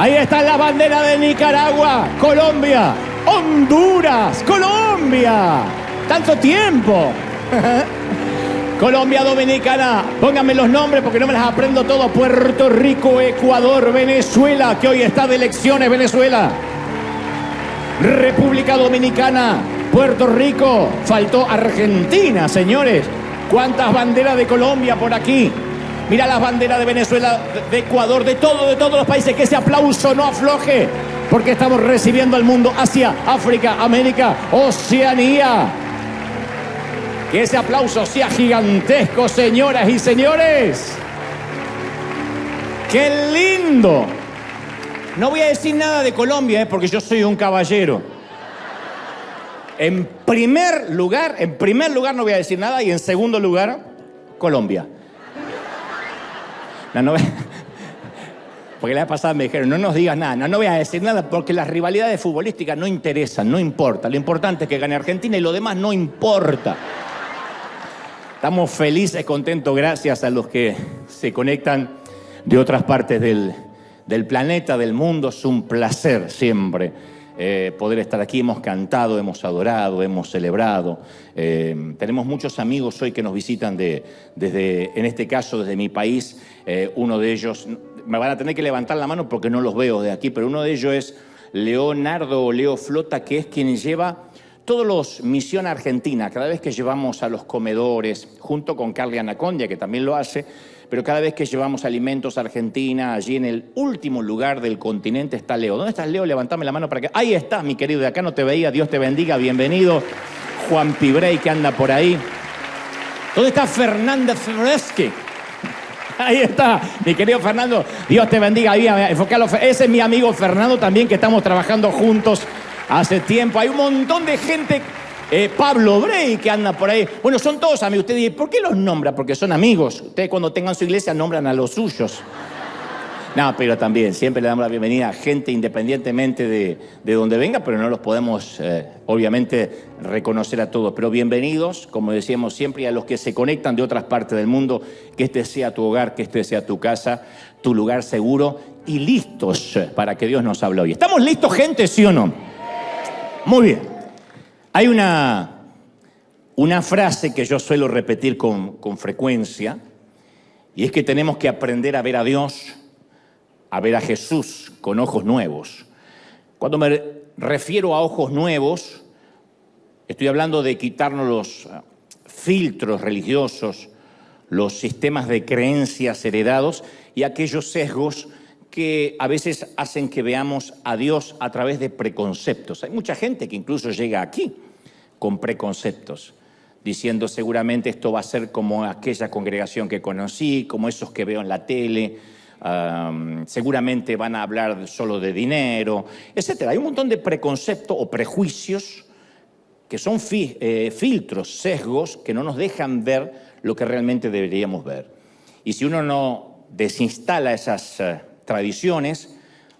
Ahí está la bandera de Nicaragua, Colombia, Honduras, Colombia. Tanto tiempo. Colombia, Dominicana, pónganme los nombres porque no me las aprendo todos. Puerto Rico, Ecuador, Venezuela, que hoy está de elecciones, Venezuela. República Dominicana, Puerto Rico, faltó Argentina, señores. ¿Cuántas banderas de Colombia por aquí? Mira las banderas de Venezuela, de Ecuador, de todos los países. Que ese aplauso no afloje, porque estamos recibiendo al mundo, Asia, África, América, Oceanía. Que ese aplauso sea gigantesco, señoras y señores. ¡Qué lindo! No voy a decir nada de Colombia, porque yo soy un caballero. En primer lugar no voy a decir nada, y en segundo lugar, Colombia. No, porque la vez pasada me dijeron, no nos digas nada, no voy a decir nada, porque las rivalidades futbolísticas no interesan, no importa. Lo importante es que gane Argentina y lo demás no importa. Estamos felices, contentos, gracias a los que se conectan de otras partes del planeta, del mundo. Es un placer siempre poder estar aquí. Hemos cantado, hemos adorado, hemos celebrado. Tenemos muchos amigos hoy que nos visitan en este caso, desde mi país. Uno de ellos, me van a tener que levantar la mano porque no los veo de aquí, pero uno de ellos es Leonardo Leo Flota, que es quien lleva todos los Misión Argentina. Cada vez que llevamos a los comedores, junto con Carly Anacondia, que también lo hace, pero cada vez que llevamos alimentos a Argentina, allí en el último lugar del continente está Leo. ¿Dónde estás, Leo? Levantame la mano para que... Ahí estás, mi querido, de acá no te veía. Dios te bendiga, bienvenido. Juan Pibrey, que anda por ahí. ¿Dónde está Fernanda Freschi? Ahí está, mi querido Fernando. Dios te bendiga. Ahí, enfocalo. Ese es mi amigo Fernando también, que estamos trabajando juntos hace tiempo. Hay un montón de gente. Pablo Brey, que anda por ahí. Bueno, son todos amigos. Usted dice, ¿por qué los nombra? Porque son amigos. Ustedes cuando tengan su iglesia nombran a los suyos. No, pero también siempre le damos la bienvenida a gente independientemente de donde venga, pero no los podemos, obviamente, reconocer a todos. Pero bienvenidos, como decíamos siempre, y a los que se conectan de otras partes del mundo, que este sea tu hogar, que este sea tu casa, tu lugar seguro, y listos para que Dios nos hable hoy. ¿Estamos listos, gente, sí o no? Muy bien. Hay una frase que yo suelo repetir con frecuencia, y es que tenemos que aprender a ver a Dios, a ver a Jesús con ojos nuevos. Cuando me refiero a ojos nuevos, estoy hablando de quitarnos los filtros religiosos, los sistemas de creencias heredados y aquellos sesgos que a veces hacen que veamos a Dios a través de preconceptos. Hay mucha gente que incluso llega aquí con preconceptos, diciendo seguramente esto va a ser como aquella congregación que conocí, como esos que veo en la tele, seguramente van a hablar solo de dinero, etcétera. Hay un montón de preconceptos o prejuicios que son filtros, sesgos que no nos dejan ver lo que realmente deberíamos ver. Y si uno no desinstala esas tradiciones,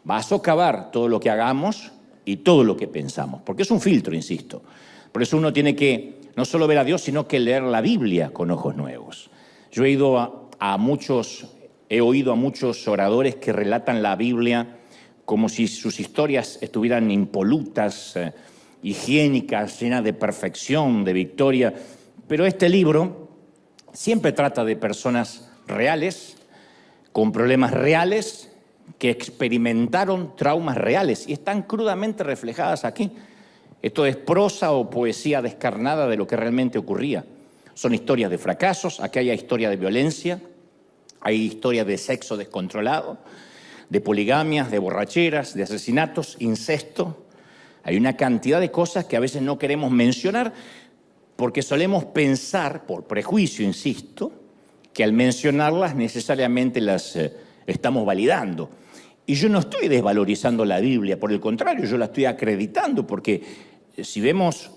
va a socavar todo lo que hagamos y todo lo que pensamos, porque es un filtro, insisto. Por eso uno tiene que no solo ver a Dios, sino que leer la Biblia con ojos nuevos. Yo he oído a muchos oradores que relatan la Biblia como si sus historias estuvieran impolutas, higiénicas, llenas de perfección, de victoria. Pero este libro siempre trata de personas reales, con problemas reales, que experimentaron traumas reales y están crudamente reflejadas aquí. Esto es prosa o poesía descarnada de lo que realmente ocurría. Son historias de fracasos, aquí hay historia de violencia, hay historias de sexo descontrolado, de poligamias, de borracheras, de asesinatos, incesto. Hay una cantidad de cosas que a veces no queremos mencionar porque solemos pensar, por prejuicio, insisto, que al mencionarlas necesariamente las estamos validando. Y yo no estoy desvalorizando la Biblia, por el contrario, yo la estoy acreditando, porque si vemos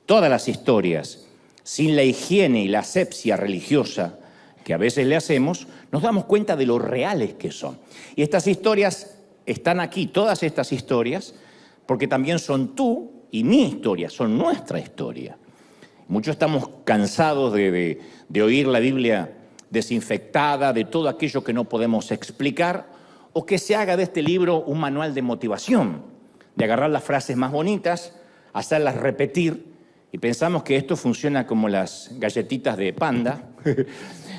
todas las historias sin la higiene y la asepsia religiosa que a veces le hacemos, nos damos cuenta de lo reales que son. Y estas historias están aquí, todas estas historias, porque también son tú y mi historia, son nuestra historia. Muchos estamos cansados de oír la Biblia desinfectada, de todo aquello que no podemos explicar, o que se haga de este libro un manual de motivación, de agarrar las frases más bonitas, hacerlas repetir, y pensamos que esto funciona como las galletitas de Panda,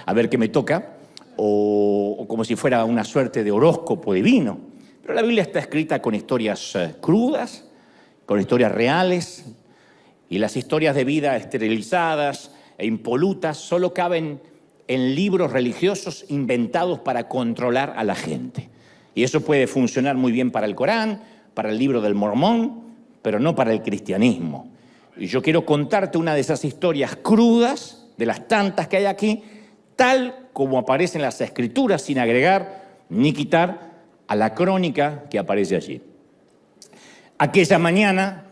a ver qué me toca, o como si fuera una suerte de horóscopo divino. Pero la Biblia está escrita con historias crudas, con historias reales, y las historias de vida esterilizadas e impolutas solo caben en libros religiosos inventados para controlar a la gente. Y eso puede funcionar muy bien para el Corán, para el libro del Mormón, pero no para el cristianismo. Y yo quiero contarte una de esas historias crudas, de las tantas que hay aquí, tal como aparece en las Escrituras, sin agregar ni quitar a la crónica que aparece allí. Aquella mañana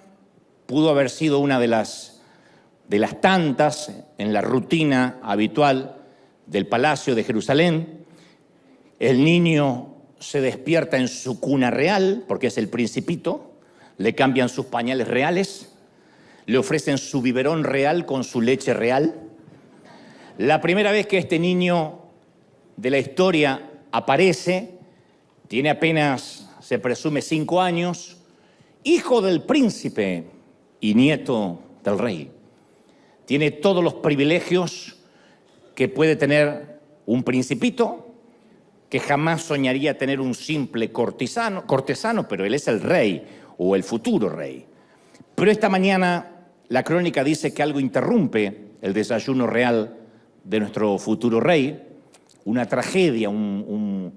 pudo haber sido una de las tantas en la rutina habitual del Palacio de Jerusalén. El niño se despierta en su cuna real, porque es el principito, le cambian sus pañales reales, le ofrecen su biberón real con su leche real. La primera vez que este niño de la historia aparece, tiene apenas, se presume, 5 años, hijo del príncipe y nieto del rey. Tiene todos los privilegios que puede tener un principito, que jamás soñaría tener un simple cortesano, pero él es el rey o el futuro rey. Pero esta mañana la crónica dice que algo interrumpe el desayuno real de nuestro futuro rey, una tragedia, un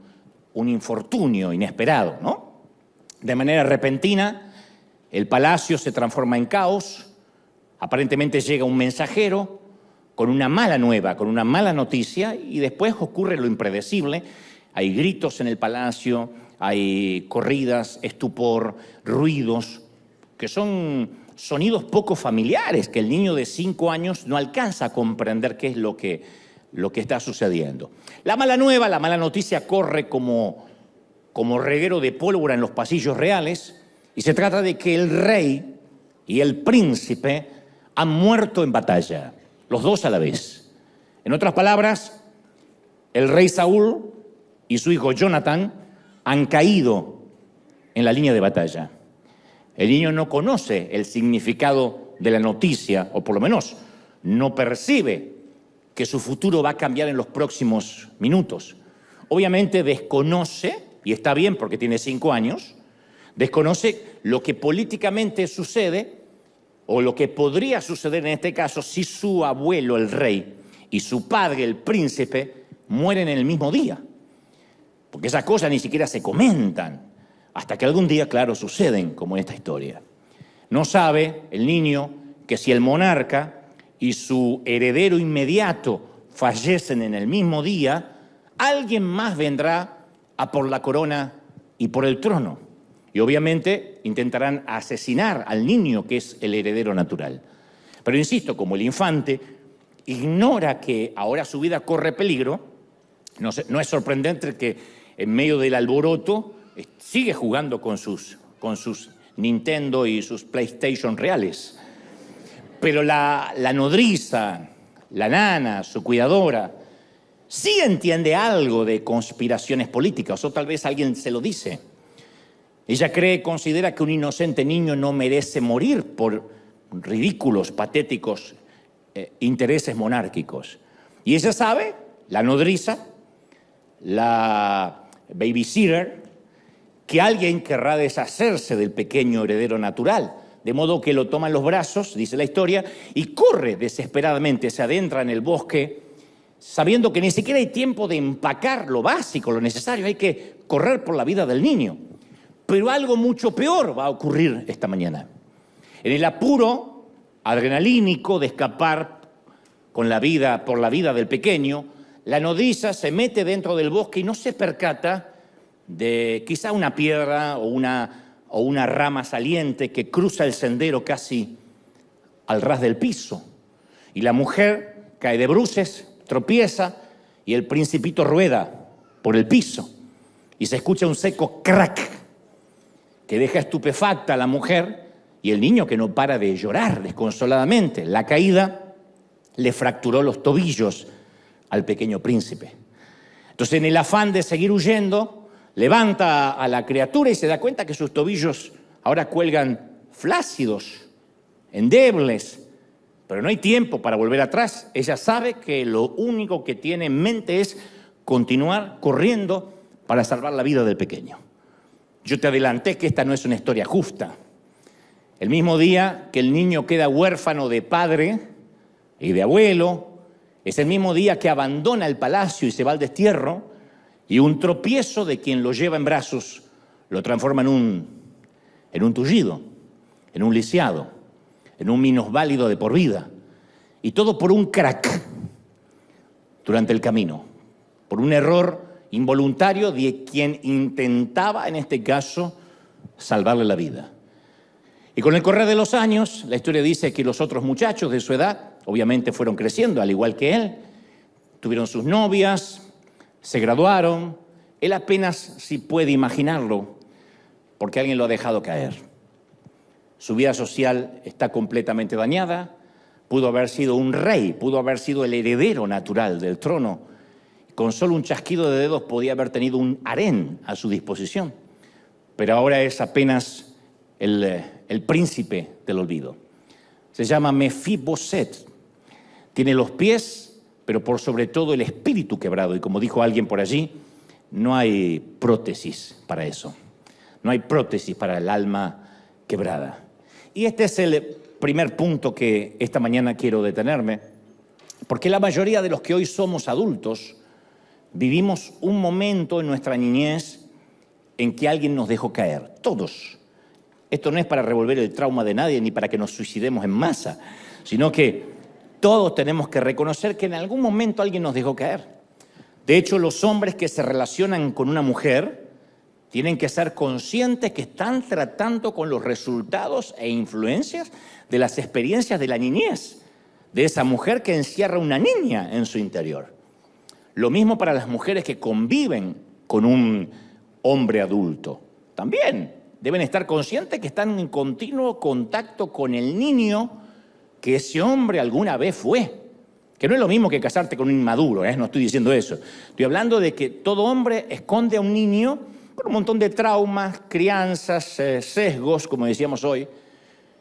infortunio inesperado, ¿no? De manera repentina, el palacio se transforma en caos, aparentemente llega un mensajero con una mala nueva, con una mala noticia, y después ocurre lo impredecible. Hay gritos en el palacio, hay corridas, estupor, ruidos, que son sonidos poco familiares, que el niño de 5 años no alcanza a comprender qué es lo que está sucediendo. La mala nueva, la mala noticia corre como reguero de pólvora en los pasillos reales, y se trata de que el rey y el príncipe han muerto en batalla, los dos a la vez. En otras palabras, el rey Saúl y su hijo Jonathan han caído en la línea de batalla. El niño no conoce el significado de la noticia, o por lo menos no percibe que su futuro va a cambiar en los próximos minutos. Obviamente desconoce, y está bien porque tiene 5 años, desconoce lo que políticamente sucede, o lo que podría suceder en este caso si su abuelo, el rey, y su padre, el príncipe, mueren en el mismo día. Porque esas cosas ni siquiera se comentan, hasta que algún día, claro, suceden, como en esta historia. No sabe el niño que si el monarca y su heredero inmediato fallecen en el mismo día, alguien más vendrá a por la corona y por el trono. Y obviamente intentarán asesinar al niño, que es el heredero natural. Pero insisto, como el infante ignora que ahora su vida corre peligro, no es sorprendente que en medio del alboroto sigue jugando con sus Nintendo y sus PlayStation reales. Pero la nodriza, la nana, su cuidadora, sí entiende algo de conspiraciones políticas, o tal vez alguien se lo dice. Ella considera que un inocente niño no merece morir por ridículos, patéticos intereses monárquicos. Y ella sabe, la nodriza, la babysitter, que alguien querrá deshacerse del pequeño heredero natural, de modo que lo toma en los brazos, dice la historia, y corre desesperadamente, se adentra en el bosque, sabiendo que ni siquiera hay tiempo de empacar lo básico, lo necesario, hay que correr por la vida del niño. Pero algo mucho peor va a ocurrir esta mañana. En el apuro adrenalínico de escapar por la vida del pequeño, la nodriza se mete dentro del bosque y no se percata de quizá una piedra o una rama saliente que cruza el sendero casi al ras del piso. Y la mujer cae de bruces, tropieza, y el principito rueda por el piso. Y se escucha un seco crack que deja estupefacta a la mujer y el niño, que no para de llorar desconsoladamente. La caída le fracturó los tobillos al pequeño príncipe. Entonces, en el afán de seguir huyendo, Levanta a la criatura y se da cuenta que sus tobillos ahora cuelgan flácidos, endebles, pero no hay tiempo para volver atrás. Ella sabe que lo único que tiene en mente es continuar corriendo para salvar la vida del pequeño. Yo te adelanté que esta no es una historia justa. El mismo día que el niño queda huérfano de padre y de abuelo, es el mismo día que abandona el palacio y se va al destierro, y un tropiezo de quien lo lleva en brazos lo transforma en un tullido, en un lisiado, en un minusválido de por vida. Y todo por un crack durante el camino, por un error involuntario de quien intentaba, en este caso, salvarle la vida. Y con el correr de los años, la historia dice que los otros muchachos de su edad, obviamente fueron creciendo, al igual que él, tuvieron sus novias, se graduaron. Él apenas si puede imaginarlo, porque alguien lo ha dejado caer. Su vida social está completamente dañada. Pudo haber sido un rey, pudo haber sido el heredero natural del trono. Con solo un chasquido de dedos podía haber tenido un harén a su disposición. Pero ahora es apenas el príncipe del olvido. Se llama Mefiboset. Tiene los pies, pero por sobre todo el espíritu quebrado. Y como dijo alguien por allí, no hay prótesis para eso. No hay prótesis para el alma quebrada. Y este es el primer punto que esta mañana quiero detenerme, porque la mayoría de los que hoy somos adultos vivimos un momento en nuestra niñez en que alguien nos dejó caer. Todos. Esto no es para revolver el trauma de nadie ni para que nos suicidemos en masa, sino que todos tenemos que reconocer que en algún momento alguien nos dejó caer. De hecho, los hombres que se relacionan con una mujer tienen que ser conscientes que están tratando con los resultados e influencias de las experiencias de la niñez, de esa mujer que encierra una niña en su interior. Lo mismo para las mujeres que conviven con un hombre adulto. También deben estar conscientes que están en continuo contacto con el niño que ese hombre alguna vez fue. Que no es lo mismo que casarte con un inmaduro, no estoy diciendo eso. Estoy hablando de que todo hombre esconde a un niño con un montón de traumas, crianzas, sesgos, como decíamos hoy.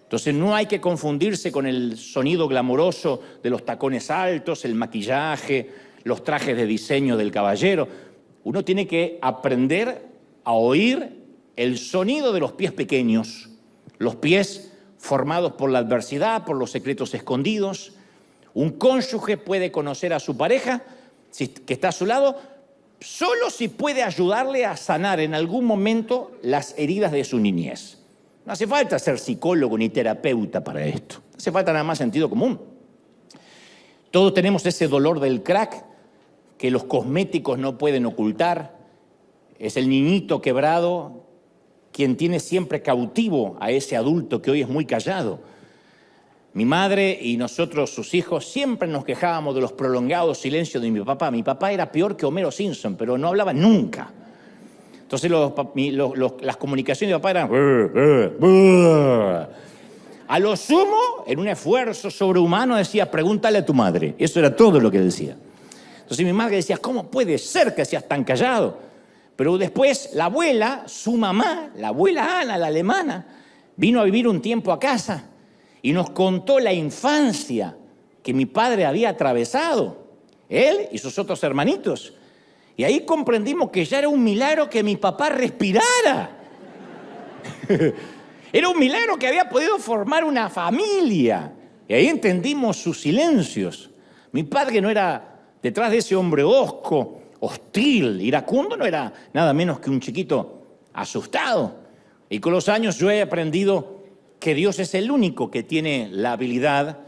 Entonces no hay que confundirse con el sonido glamoroso de los tacones altos, el maquillaje, los trajes de diseño del caballero. Uno tiene que aprender a oír el sonido de los pies pequeños, los pies formados por la adversidad, por los secretos escondidos. Un cónyuge puede conocer a su pareja, que está a su lado, solo si puede ayudarle a sanar en algún momento las heridas de su niñez. No hace falta ser psicólogo ni terapeuta para esto. Hace falta nada más sentido común. Todos tenemos ese dolor del crack que los cosméticos no pueden ocultar. Es el niñito quebrado quien tiene siempre cautivo a ese adulto que hoy es muy callado. Mi madre y nosotros, sus hijos, siempre nos quejábamos de los prolongados silencios de mi papá. Mi papá era peor que Homero Simpson, pero no hablaba nunca. Entonces las comunicaciones de mi papá eran... A lo sumo, en un esfuerzo sobrehumano, decía, pregúntale a tu madre. Eso era todo lo que decía. Entonces mi madre decía, ¿cómo puede ser que seas tan callado? Pero después la abuela, su mamá, la abuela Ana, la alemana, vino a vivir un tiempo a casa y nos contó la infancia que mi padre había atravesado, él y sus otros hermanitos. Y ahí comprendimos que ya era un milagro que mi papá respirara. Era un milagro que había podido formar una familia. Y ahí entendimos sus silencios. Mi padre no era detrás de ese hombre hosco, hostil, iracundo, no era nada menos que un chiquito asustado. Y con los años yo he aprendido que Dios es el único que tiene la habilidad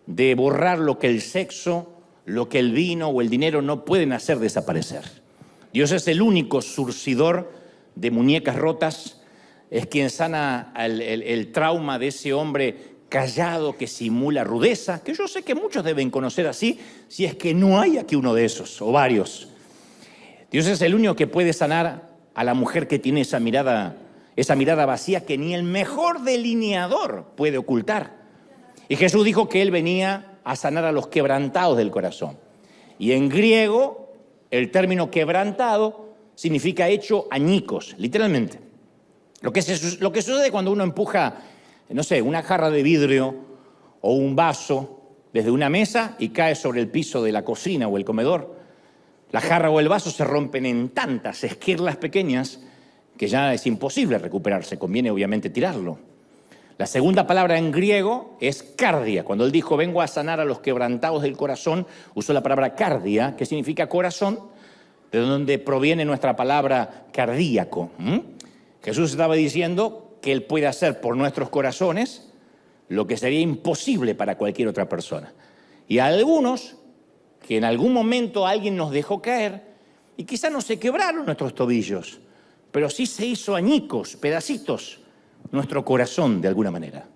de borrar lo que el sexo, lo que el vino o el dinero no pueden hacer desaparecer. Dios es el único surcidor de muñecas rotas, es quien sana el trauma de ese hombre callado que simula rudeza, que yo sé que muchos deben conocer así, si es que no hay aquí uno de esos, o varios. Dios es el único que puede sanar a la mujer que tiene esa mirada vacía que ni el mejor delineador puede ocultar. Y Jesús dijo que Él venía a sanar a los quebrantados del corazón. Y en griego, el término quebrantado significa hecho añicos, literalmente. Lo que sucede cuando uno empuja, no sé, una jarra de vidrio o un vaso desde una mesa y cae sobre el piso de la cocina o el comedor, la jarra o el vaso se rompen en tantas esquirlas pequeñas que ya es imposible recuperarse, conviene obviamente tirarlo. La segunda palabra en griego es cardia. Cuando él dijo, vengo a sanar a los quebrantados del corazón, usó la palabra cardia, que significa corazón, de donde proviene nuestra palabra cardíaco. Jesús estaba diciendo que Él puede hacer por nuestros corazones lo que sería imposible para cualquier otra persona. Y a algunos, que en algún momento alguien nos dejó caer, y quizá no se quebraron nuestros tobillos, pero sí se hizo añicos, pedacitos, nuestro corazón de alguna manera.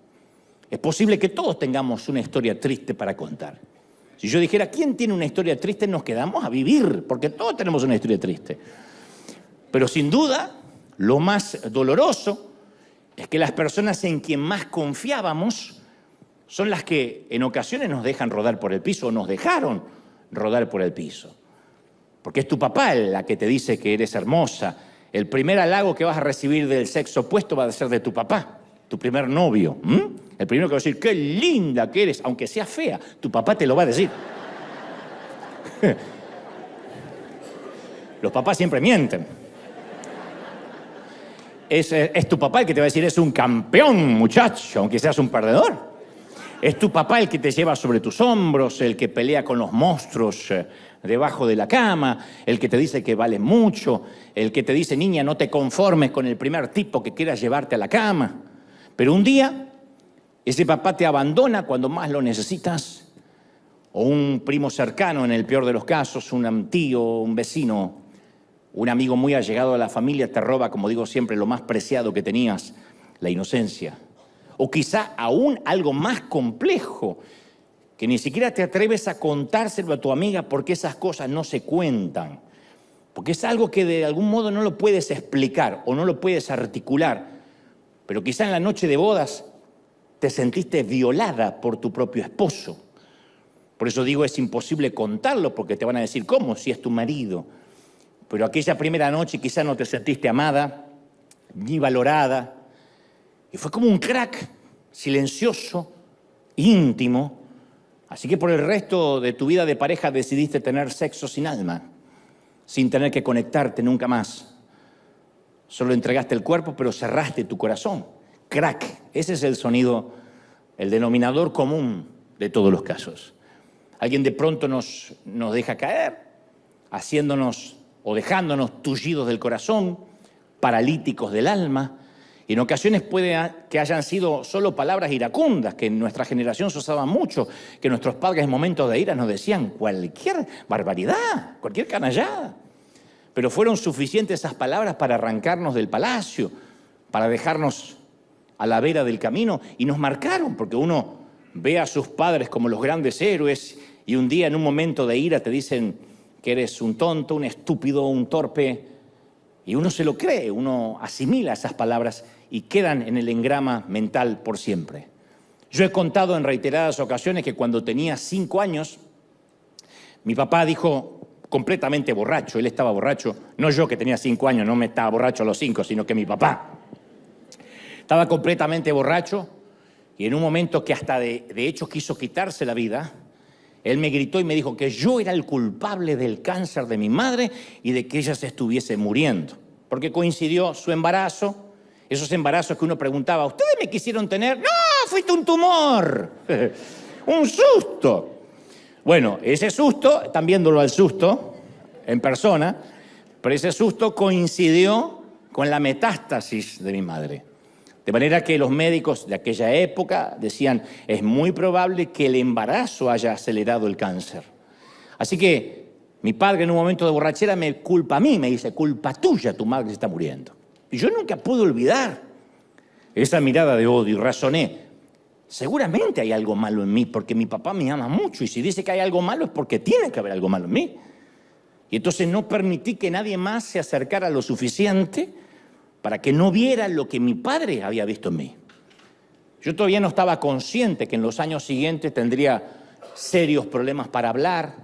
Es posible que todos tengamos una historia triste para contar. Si yo dijera, ¿quién tiene una historia triste? Nos quedamos a vivir, porque todos tenemos una historia triste. Pero sin duda, lo más doloroso es que las personas en quien más confiábamos son las que en ocasiones nos dejan rodar por el piso o nos dejaron rodar por el piso. Porque es tu papá la que te dice que eres hermosa. El primer halago que vas a recibir del sexo opuesto va a ser de tu papá, tu primer novio. El primero que va a decir, qué linda que eres, aunque sea fea, tu papá te lo va a decir. Los papás siempre mienten. Es tu papá el que te va a decir, es un campeón, muchacho, aunque seas un perdedor. Es tu papá el que te lleva sobre tus hombros, el que pelea con los monstruos debajo de la cama, el que te dice que vale mucho, el que te dice, niña, no te conformes con el primer tipo que quieras llevarte a la cama. Pero un día, ese papá te abandona cuando más lo necesitas, o un primo cercano, en el peor de los casos, un tío, un vecino, un amigo muy allegado a la familia te roba, como digo siempre, lo más preciado que tenías, la inocencia. O quizá aún algo más complejo, que ni siquiera te atreves a contárselo a tu amiga porque esas cosas no se cuentan. Porque es algo que de algún modo no lo puedes explicar o no lo puedes articular. Pero quizá en la noche de bodas te sentiste violada por tu propio esposo. Por eso digo, es imposible contarlo porque te van a decir, ¿cómo? Si es tu marido. Pero aquella primera noche quizá no te sentiste amada ni valorada. Y fue como un crack silencioso, íntimo. Así que por el resto de tu vida de pareja decidiste tener sexo sin alma, sin tener que conectarte nunca más. Solo entregaste el cuerpo, pero cerraste tu corazón. Crack, ese es el sonido, el denominador común de todos los casos. Alguien de pronto nos deja caer, haciéndonos o dejándonos tullidos del corazón, paralíticos del alma. Y en ocasiones puede que hayan sido solo palabras iracundas, que en nuestra generación se usaban mucho, que nuestros padres en momentos de ira nos decían cualquier barbaridad, cualquier canallada. Pero fueron suficientes esas palabras para arrancarnos del palacio, para dejarnos a la vera del camino, y nos marcaron, porque uno ve a sus padres como los grandes héroes y un día en un momento de ira te dicen que eres un tonto, un estúpido, un torpe, y uno se lo cree, uno asimila esas palabras y quedan en el engrama mental por siempre. Yo he contado en reiteradas ocasiones que cuando tenía 5 años, mi papá dijo, completamente borracho, él estaba borracho, no yo que tenía 5 años, no me estaba borracho a los 5, sino que mi papá. Estaba completamente borracho y en un momento que hasta de hecho quiso quitarse la vida, él me gritó y me dijo que yo era el culpable del cáncer de mi madre y de que ella se estuviese muriendo. Porque coincidió su embarazo, esos embarazos que uno preguntaba, ¿ustedes me quisieron tener? ¡No! ¡Fuiste un tumor! ¡Un susto! Bueno, ese susto, están viéndolo al susto en persona, pero ese susto coincidió con la metástasis de mi madre. De manera que los médicos de aquella época decían, es muy probable que el embarazo haya acelerado el cáncer. Así que mi padre en un momento de borrachera me culpa a mí, me dice, culpa tuya, tu madre se está muriendo. Y yo nunca pude olvidar esa mirada de odio y razoné, seguramente hay algo malo en mí porque mi papá me ama mucho y si dice que hay algo malo es porque tiene que haber algo malo en mí. Y entonces no permití que nadie más se acercara lo suficiente para que no viera lo que mi padre había visto en mí. Yo todavía no estaba consciente que en los años siguientes tendría serios problemas para hablar,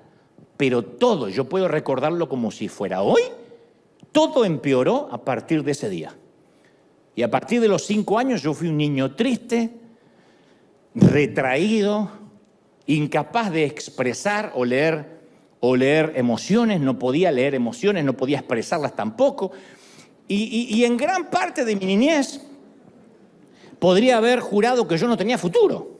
pero todo, yo puedo recordarlo como si fuera hoy, Todo empeoró a partir de ese día. Y a partir de los 5 años yo fui un niño triste, retraído, incapaz de expresar o leer emociones, no podía leer emociones, no podía expresarlas tampoco. Y en gran parte de mi niñez podría haber jurado que yo no tenía futuro,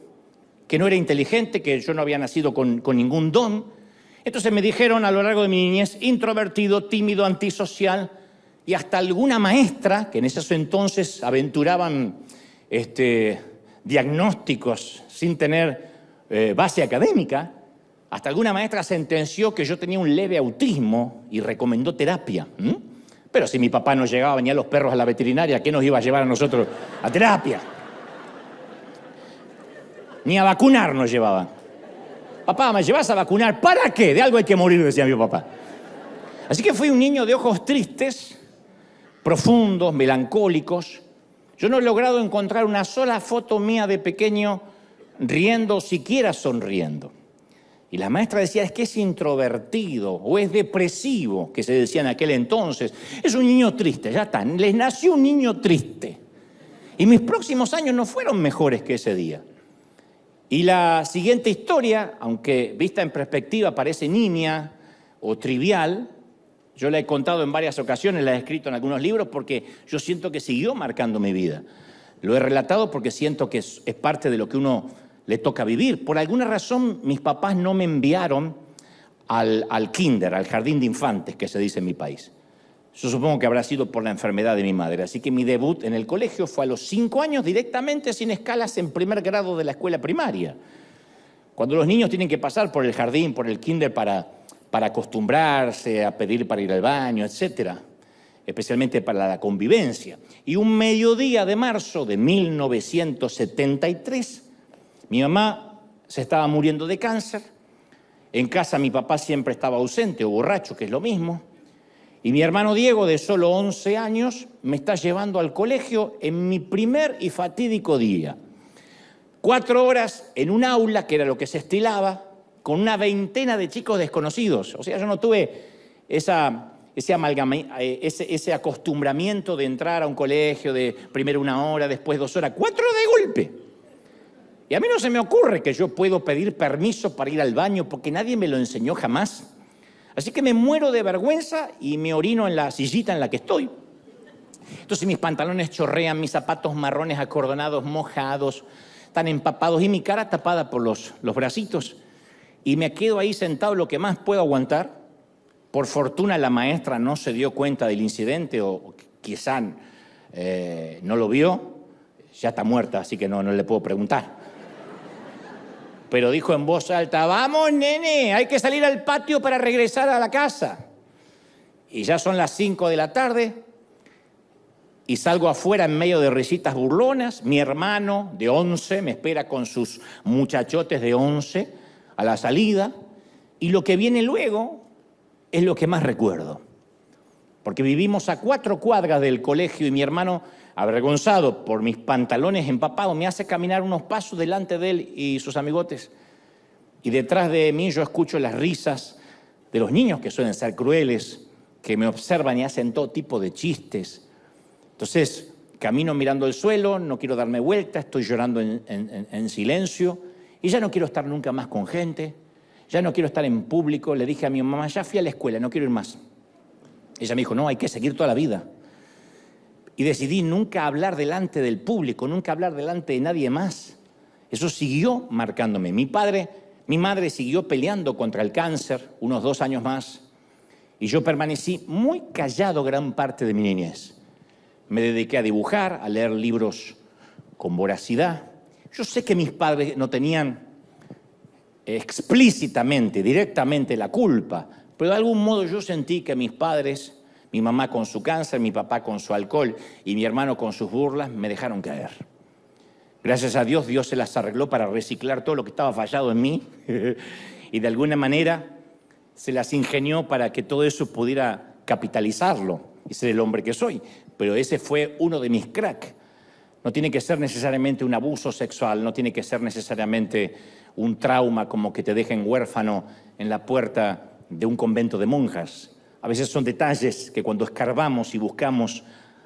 que no era inteligente, que yo no había nacido con ningún don. Entonces me dijeron a lo largo de mi niñez, introvertido, tímido, antisocial, y hasta alguna maestra, que en esos entonces aventuraban diagnósticos sin tener base académica, hasta alguna maestra sentenció que yo tenía un leve autismo y recomendó terapia. Pero si mi papá no llegaba ni a los perros a la veterinaria, ¿qué nos iba a llevar a nosotros a terapia? Ni a vacunar nos llevaban. Papá, ¿me llevas a vacunar? ¿Para qué? De algo hay que morir, decía mi papá. Así que fui un niño de ojos tristes, profundos, melancólicos. Yo no he logrado encontrar una sola foto mía de pequeño riendo, siquiera sonriendo. Y la maestra decía, es que es introvertido o es depresivo, que se decía en aquel entonces. Es un niño triste, ya está. Les nació un niño triste. Y mis próximos años no fueron mejores que ese día. Y la siguiente historia, aunque vista en perspectiva parece nimia o trivial, yo la he contado en varias ocasiones, la he escrito en algunos libros porque yo siento que siguió marcando mi vida. Lo he relatado porque siento que es parte de lo que uno le toca vivir. Por alguna razón, mis papás no me enviaron al kinder, al jardín de infantes, que se dice en mi país. Yo supongo que habrá sido por la enfermedad de mi madre. Así que mi debut en el colegio fue a los 5 años, directamente sin escalas, en primer grado de la escuela primaria. Cuando los niños tienen que pasar por el jardín, por el kinder, para acostumbrarse a pedir para ir al baño, etcétera, especialmente para la convivencia. Y un mediodía de marzo de 1973, mi mamá se estaba muriendo de cáncer. En casa mi papá siempre estaba ausente o borracho, que es lo mismo. Y mi hermano Diego, de solo 11 años, me está llevando al colegio en mi primer y fatídico día. 4 horas en un aula, que era lo que se estilaba, con una veintena de chicos desconocidos. O sea, yo no tuve ese acostumbramiento de entrar a un colegio de primero 1 hora, después 2 horas, 4 de golpe. Y a mí no se me ocurre que yo puedo pedir permiso para ir al baño porque nadie me lo enseñó jamás. Así que me muero de vergüenza y me orino en la sillita en la que estoy. Entonces mis pantalones chorrean, mis zapatos marrones acordonados, mojados, están empapados y mi cara tapada por los bracitos. Y me quedo ahí sentado lo que más puedo aguantar. Por fortuna la maestra no se dio cuenta del incidente o quizá no lo vio. Ya está muerta, así que no le puedo preguntar. Pero dijo en voz alta, vamos nene, hay que salir al patio para regresar a la casa. Y ya son las 5 de la tarde y salgo afuera en medio de risitas burlonas. Mi hermano de 11 me espera con sus muchachotes de 11 a la salida. Y lo que viene luego es lo que más recuerdo. Porque vivimos a 4 cuadras del colegio y mi hermano, avergonzado por mis pantalones empapados, me hace caminar unos pasos delante de él y sus amigotes. Y detrás de mí yo escucho las risas de los niños, que suelen ser crueles, que me observan y hacen todo tipo de chistes. Entonces, camino mirando el suelo, no quiero darme vuelta, estoy llorando en silencio y ya no quiero estar nunca más con gente, ya no quiero estar en público. Le dije a mi mamá, ya fui a la escuela, no quiero ir más. Ella me dijo, no, hay que seguir toda la vida. Y decidí nunca hablar delante del público, nunca hablar delante de nadie más. Eso siguió marcándome. Mi madre siguió peleando contra el cáncer unos 2 años más. Y yo permanecí muy callado gran parte de mi niñez. Me dediqué a dibujar, a leer libros con voracidad. Yo sé que mis padres no tenían explícitamente, directamente la culpa, pero de algún modo yo sentí que mis padres, mi mamá con su cáncer, mi papá con su alcohol y mi hermano con sus burlas, me dejaron caer. Gracias a Dios, Dios se las arregló para reciclar todo lo que estaba fallado en mí y de alguna manera se las ingenió para que todo eso pudiera capitalizarlo y ser el hombre que soy. Pero ese fue uno de mis cracks. No tiene que ser necesariamente un abuso sexual, no tiene que ser necesariamente un trauma como que te dejen huérfano en la puerta de un convento de monjas. A veces son detalles que cuando escarbamos y buscamos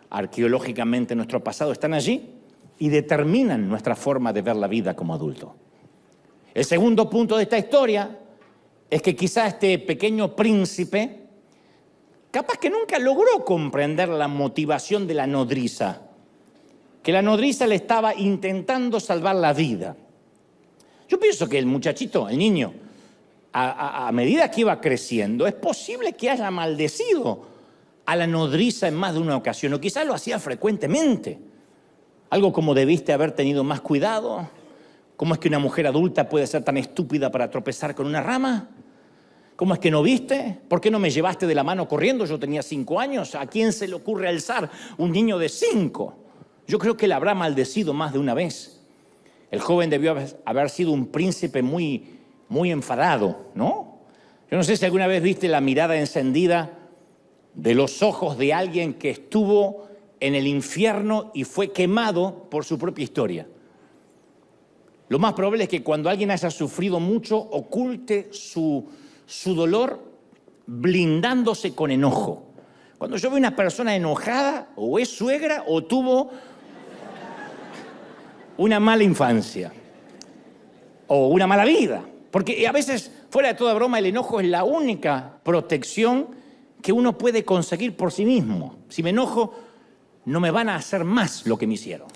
arqueológicamente nuestro pasado están allí y determinan nuestra forma de ver la vida como adulto. El segundo punto de esta historia es que quizá este pequeño príncipe capaz que nunca logró comprender la motivación de la nodriza, que la nodriza le estaba intentando salvar la vida. Yo pienso que el muchachito, el niño, a medida que iba creciendo, es posible que haya maldecido a la nodriza en más de una ocasión, o quizás lo hacía frecuentemente. Algo como debiste haber tenido más cuidado. ¿Cómo es que una mujer adulta puede ser tan estúpida para tropezar con una rama? ¿Cómo es que no viste? ¿Por qué no me llevaste de la mano corriendo? Yo tenía 5 años. ¿A quién se le ocurre alzar un niño de 5? Yo creo que le habrá maldecido más de una vez. El joven debió haber sido un príncipe muy enfadado, ¿no? Yo no sé si alguna vez viste la mirada encendida de los ojos de alguien que estuvo en el infierno y fue quemado por su propia historia. Lo más probable es que cuando alguien haya sufrido mucho, oculte su dolor blindándose con enojo. Cuando yo veo una persona enojada, o es suegra o tuvo una mala infancia o una mala vida. Porque a veces, fuera de toda broma, el enojo es la única protección que uno puede conseguir por sí mismo. Si me enojo, no me van a hacer más lo que me hicieron.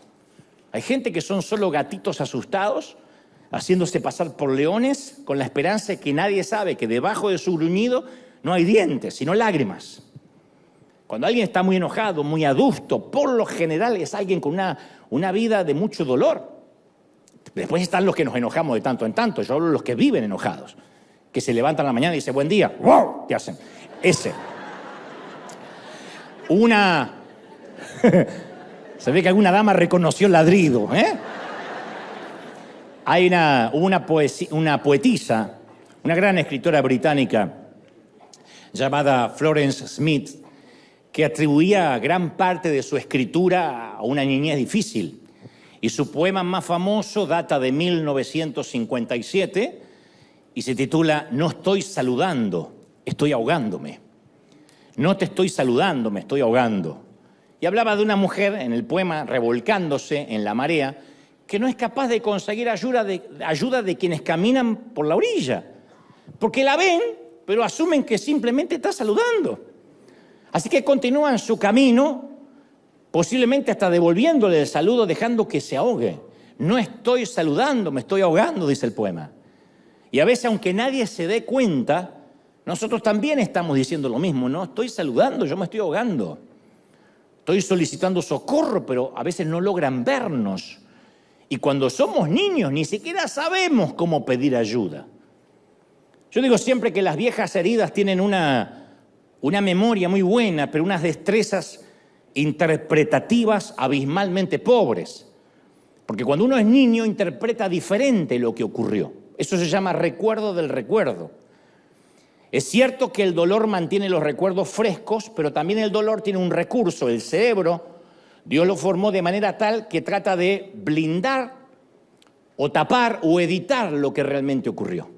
Hay gente que son solo gatitos asustados, haciéndose pasar por leones, con la esperanza de que nadie sabe que debajo de su gruñido no hay dientes, sino lágrimas. Cuando alguien está muy enojado, muy adusto, por lo general es alguien con una vida de mucho dolor. Después están los que nos enojamos de tanto en tanto. Yo hablo de los que viven enojados, que se levantan a la mañana y dicen, buen día, ¡wow! ¿Qué hacen? Ese. Se ve que alguna dama reconoció el ladrido, ¿eh? Hay una poetisa, una gran escritora británica llamada Florence Smith, que atribuía gran parte de su escritura a una niñez difícil. Y su poema más famoso data de 1957 y se titula No estoy saludando, estoy ahogándome. No te estoy saludando, me estoy ahogando. Y hablaba de una mujer en el poema revolcándose en la marea que no es capaz de conseguir ayuda de quienes caminan por la orilla. Porque la ven, pero asumen que simplemente está saludando. Así que continúan su camino, posiblemente hasta devolviéndole el saludo, dejando que se ahogue. No estoy saludando, me estoy ahogando, dice el poema. Y a veces, aunque nadie se dé cuenta, nosotros también estamos diciendo lo mismo. No estoy saludando, yo me estoy ahogando. Estoy solicitando socorro, pero a veces no logran vernos. Y cuando somos niños, ni siquiera sabemos cómo pedir ayuda. Yo digo siempre que las viejas heridas tienen una memoria muy buena, pero unas destrezas interpretativas abismalmente pobres. Porque cuando uno es niño, interpreta diferente lo que ocurrió. Eso se llama recuerdo del recuerdo. Es cierto que el dolor mantiene los recuerdos frescos, pero también el dolor tiene un recurso, el cerebro. Dios lo formó de manera tal que trata de blindar o tapar o editar lo que realmente ocurrió.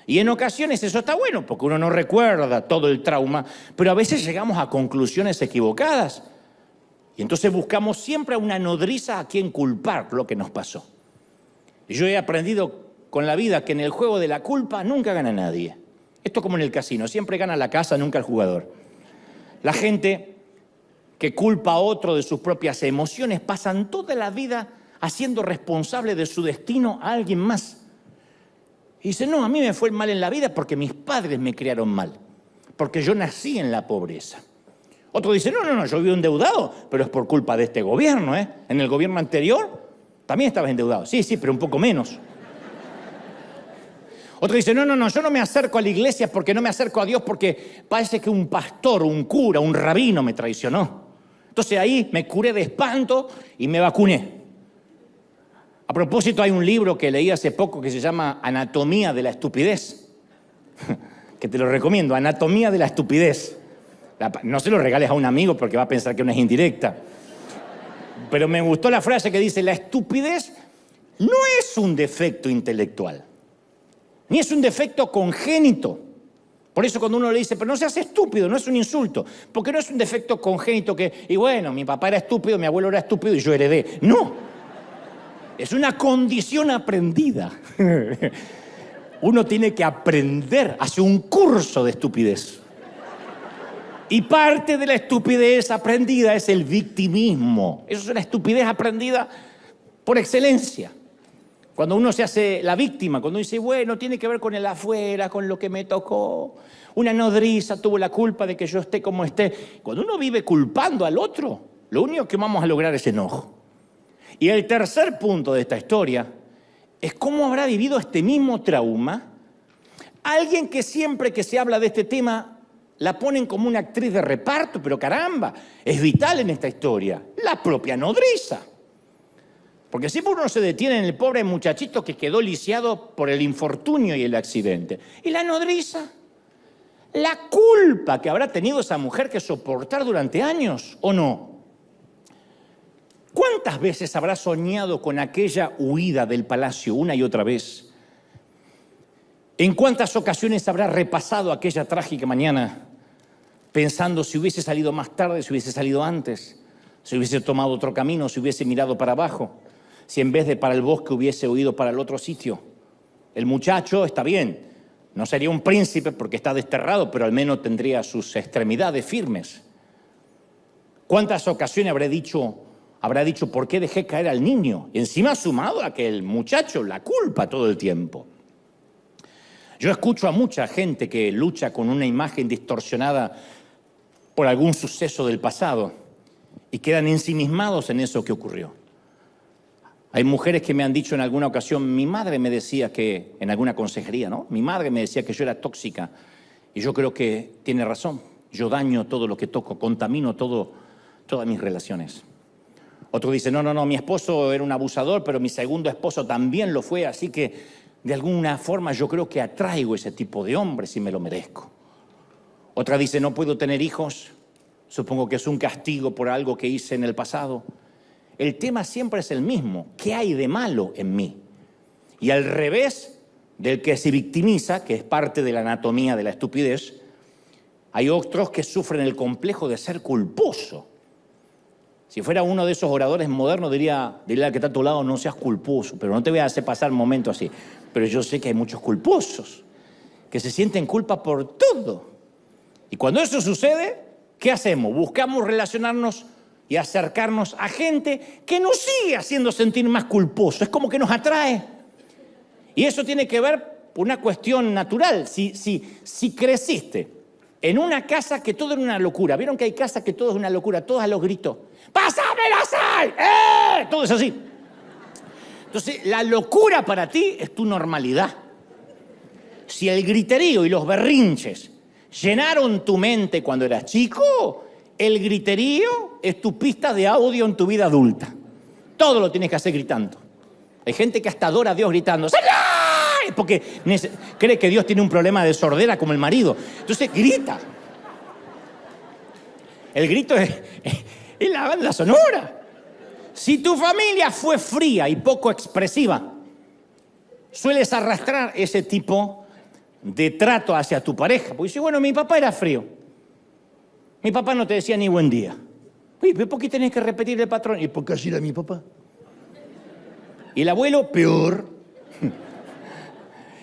Y en ocasiones eso está bueno, porque uno no recuerda todo el trauma, pero a veces llegamos a conclusiones equivocadas. Y entonces buscamos siempre a una nodriza a quien culpar por lo que nos pasó. Y yo he aprendido con la vida que en el juego de la culpa nunca gana nadie. Esto es como en el casino, siempre gana la casa, nunca el jugador. La gente que culpa a otro de sus propias emociones pasan toda la vida haciendo responsable de su destino a alguien más. Y dice, no, a mí me fue mal en la vida porque mis padres me criaron mal, porque yo nací en la pobreza. Otro dice, no, yo vivo endeudado, pero es por culpa de este gobierno, ¿eh? En el gobierno anterior también estabas endeudado. Sí, pero un poco menos. Otro dice, no, yo no me acerco a la iglesia porque no me acerco a Dios porque parece que un pastor, un cura, un rabino me traicionó. Entonces ahí me curé de espanto y me vacuné. A propósito, hay un libro que leí hace poco que se llama Anatomía de la estupidez, que te lo recomiendo, Anatomía de la estupidez. No se lo regales a un amigo porque va a pensar que no es indirecta. Pero me gustó la frase que dice, la estupidez no es un defecto intelectual, ni es un defecto congénito, Por eso cuando uno le dice, pero no seas estúpido, no es un insulto, porque no es un defecto congénito que, y bueno, mi papá era estúpido, mi abuelo era estúpido y yo heredé. No, es una condición aprendida. Uno tiene que aprender, hace un curso de estupidez. Y parte de la estupidez aprendida es el victimismo. Eso es una estupidez aprendida por excelencia. Cuando uno se hace la víctima, cuando uno dice, bueno, tiene que ver con el afuera, con lo que me tocó. Una nodriza tuvo la culpa de que yo esté como esté. Cuando uno vive culpando al otro, lo único que vamos a lograr es enojo. Y el tercer punto de esta historia es cómo habrá vivido este mismo trauma alguien que siempre que se habla de este tema la ponen como una actriz de reparto, pero caramba, es vital en esta historia, la propia nodriza. Porque siempre uno se detiene en el pobre muchachito que quedó lisiado por el infortunio y el accidente. ¿Y la nodriza? La culpa que habrá tenido esa mujer que soportar durante años, ¿o no? ¿Cuántas veces habrá soñado con aquella huida del palacio una y otra vez? ¿En cuántas ocasiones habrá repasado aquella trágica mañana pensando si hubiese salido más tarde, si hubiese salido antes, si hubiese tomado otro camino, si hubiese mirado para abajo, si en vez de para el bosque hubiese huido para el otro sitio? El muchacho está bien, no sería un príncipe porque está desterrado, pero al menos tendría sus extremidades firmes. ¿Cuántas ocasiones habrá dicho, ¿por qué dejé caer al niño? Y encima sumado a que el muchacho la culpa todo el tiempo. Yo escucho a mucha gente que lucha con una imagen distorsionada por algún suceso del pasado y quedan ensimismados en eso que ocurrió. Hay mujeres que me han dicho en alguna ocasión, mi madre me decía que, en alguna consejería, ¿no? Mi madre me decía que yo era tóxica y yo creo que tiene razón. Yo daño todo lo que toco, contamino todas mis relaciones. Otro dice, no, mi esposo era un abusador, pero mi segundo esposo también lo fue, así que de alguna forma yo creo que atraigo ese tipo de hombres y me lo merezco. Otra dice, no puedo tener hijos, supongo que es un castigo por algo que hice en el pasado. El tema siempre es el mismo, ¿qué hay de malo en mí? Y al revés del que se victimiza, que es parte de la anatomía de la estupidez, hay otros que sufren el complejo de ser culposo. Si fuera uno de esos oradores modernos, diría al que está a tu lado, no seas culposo, pero no te voy a hacer pasar momentos así. Pero yo sé que hay muchos culposos que se sienten culpa por todo. Y cuando eso sucede, ¿qué hacemos? Buscamos relacionarnos y acercarnos a gente que nos sigue haciendo sentir más culposos. Es como que nos atrae. Y eso tiene que ver con una cuestión natural. Si creciste en una casa que todo era una locura, ¿vieron que hay casas que todo es una locura? Todos a los gritos. ¡Pásame la sal! Todo es así. Entonces, la locura para ti es tu normalidad. Si el griterío y los berrinches llenaron tu mente cuando eras chico, el griterío es tu pista de audio en tu vida adulta. Todo lo tienes que hacer gritando. Hay gente que hasta adora a Dios gritando, ¡Señor! Porque cree que Dios tiene un problema de sordera como el marido. Entonces grita. El grito es la banda sonora. Si tu familia fue fría y poco expresiva, sueles arrastrar ese tipo de trato hacia tu pareja. Porque dices, bueno, mi papá era frío. Mi papá no te decía ni buen día. Oye, ¿pero por qué tenés que repetir el patrón? ¿Y por qué así era mi papá? Y el abuelo, peor.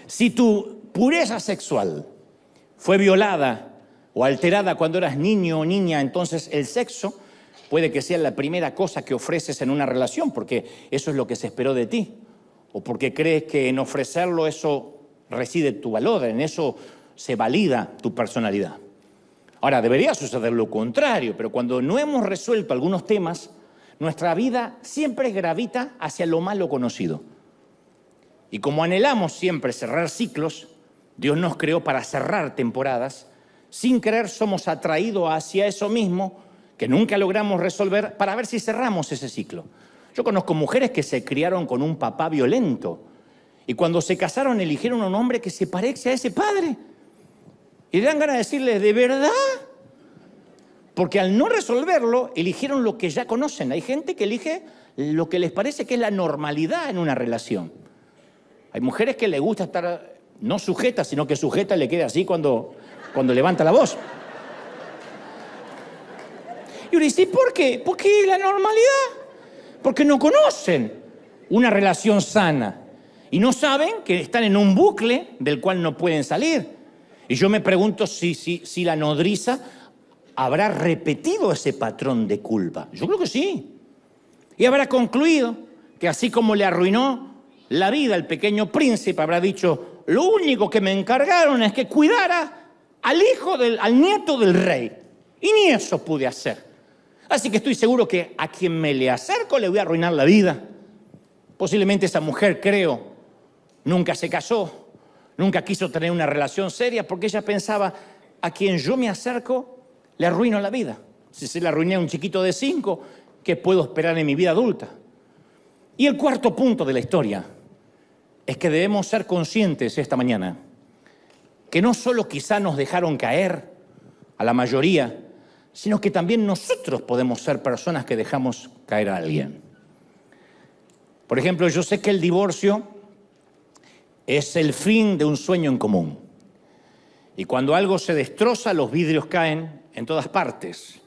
Si tu pureza sexual fue violada o alterada cuando eras niño o niña, entonces el sexo puede que sea la primera cosa que ofreces en una relación, porque eso es lo que se esperó de ti. O porque crees que en ofrecerlo eso reside tu valor, en eso se valida tu personalidad. Ahora, debería suceder lo contrario, pero cuando no hemos resuelto algunos temas, nuestra vida siempre gravita hacia lo malo conocido. Y como anhelamos siempre cerrar ciclos, Dios nos creó para cerrar temporadas. Sin querer somos atraídos hacia eso mismo que nunca logramos resolver para ver si cerramos ese ciclo. Yo conozco mujeres que se criaron con un papá violento y cuando se casaron eligieron un hombre que se parece a ese padre. Y le dan ganas de decirle, ¿de verdad? Porque al no resolverlo, eligieron lo que ya conocen. Hay gente que elige lo que les parece que es la normalidad en una relación. Hay mujeres que les gusta estar no sujeta, sino que sujeta le queda así cuando cuando levanta la voz. Y uno dice, ¿por qué? Porque la normalidad. Porque no conocen una relación sana. Y no saben que están en un bucle del cual no pueden salir. Y yo me pregunto si la nodriza habrá repetido ese patrón de culpa. Yo creo que sí. Y habrá concluido que así como le arruinó la vida al pequeño príncipe, habrá dicho, lo único que me encargaron es que cuidara al nieto del rey. Y ni eso pude hacer. Así que estoy seguro que a quien me le acerco le voy a arruinar la vida. Posiblemente esa mujer, creo, nunca se casó, nunca quiso tener una relación seria porque ella pensaba, a quien yo me acerco, le arruino la vida. Si se le arruiné a un chiquito de 5, ¿qué puedo esperar en mi vida adulta? Y el cuarto punto de la historia es que debemos ser conscientes esta mañana que no solo quizá nos dejaron caer a la mayoría, sino que también nosotros podemos ser personas que dejamos caer a alguien. Por ejemplo, yo sé que el divorcio es el fin de un sueño en común. Y cuando algo se destroza, los vidrios caen en todas partes.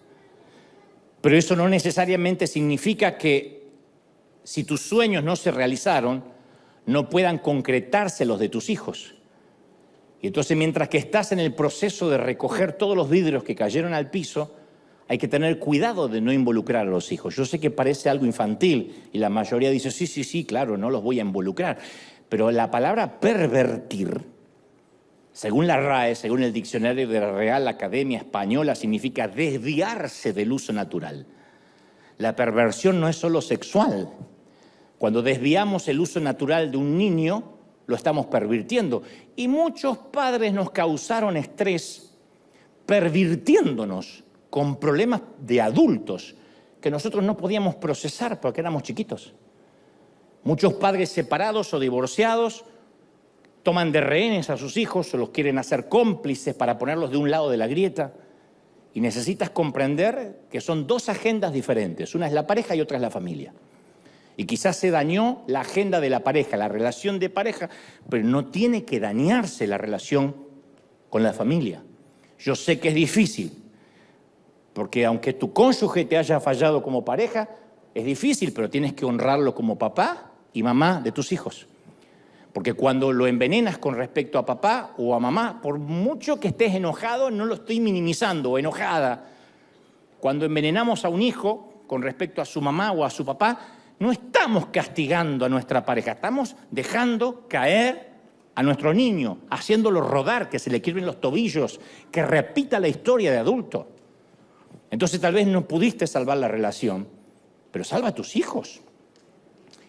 Pero eso no necesariamente significa que si tus sueños no se realizaron, no puedan concretarse los de tus hijos. Y entonces, mientras que estás en el proceso de recoger todos los vidrios que cayeron al piso, hay que tener cuidado de no involucrar a los hijos. Yo sé que parece algo infantil y la mayoría dice, sí, claro, no los voy a involucrar. Pero la palabra pervertir, según la RAE, según el diccionario de la Real Academia Española, significa desviarse del uso natural. La perversión no es solo sexual. Cuando desviamos el uso natural de un niño, lo estamos pervirtiendo. Y muchos padres nos causaron estrés pervirtiéndonos con problemas de adultos que nosotros no podíamos procesar porque éramos chiquitos. Muchos padres separados o divorciados toman de rehenes a sus hijos o los quieren hacer cómplices para ponerlos de un lado de la grieta. Y necesitas comprender que son dos agendas diferentes. Una es la pareja y otra es la familia. Y quizás se dañó la agenda de la pareja, la relación de pareja, pero no tiene que dañarse la relación con la familia. Yo sé que es difícil, porque aunque tu cónyuge te haya fallado como pareja, es difícil, pero tienes que honrarlo como papá y mamá de tus hijos. Porque cuando lo envenenas con respecto a papá o a mamá, por mucho que estés enojado, no lo estoy minimizando, o enojada. Cuando envenenamos a un hijo con respecto a su mamá o a su papá, no estamos castigando a nuestra pareja, estamos dejando caer a nuestro niño, haciéndolo rodar, que se le quiebren los tobillos, que repita la historia de adulto. Entonces tal vez no pudiste salvar la relación, pero salva a tus hijos.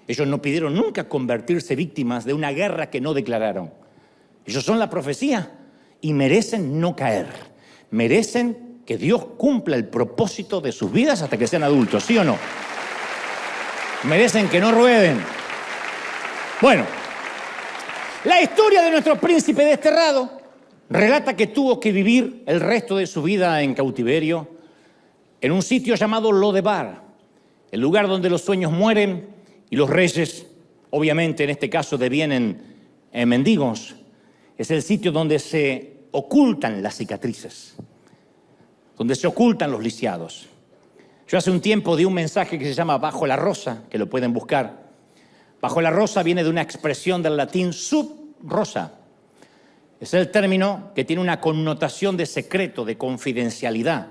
Ellos no pidieron nunca convertirse víctimas de una guerra que no declararon. Ellos son la profecía y merecen no caer. Merecen que Dios cumpla el propósito de sus vidas hasta que sean adultos, ¿sí o no? Merecen que no rueden. Bueno, la historia de nuestro príncipe desterrado relata que tuvo que vivir el resto de su vida en cautiverio en un sitio llamado Lodebar, el lugar donde los sueños mueren y los reyes, obviamente en este caso, devienen en mendigos. Es el sitio donde se ocultan las cicatrices, donde se ocultan los lisiados. Yo hace un tiempo di un mensaje que se llama Bajo la Rosa, que lo pueden buscar. Bajo la Rosa viene de una expresión del latín sub rosa. Es el término que tiene una connotación de secreto, de confidencialidad.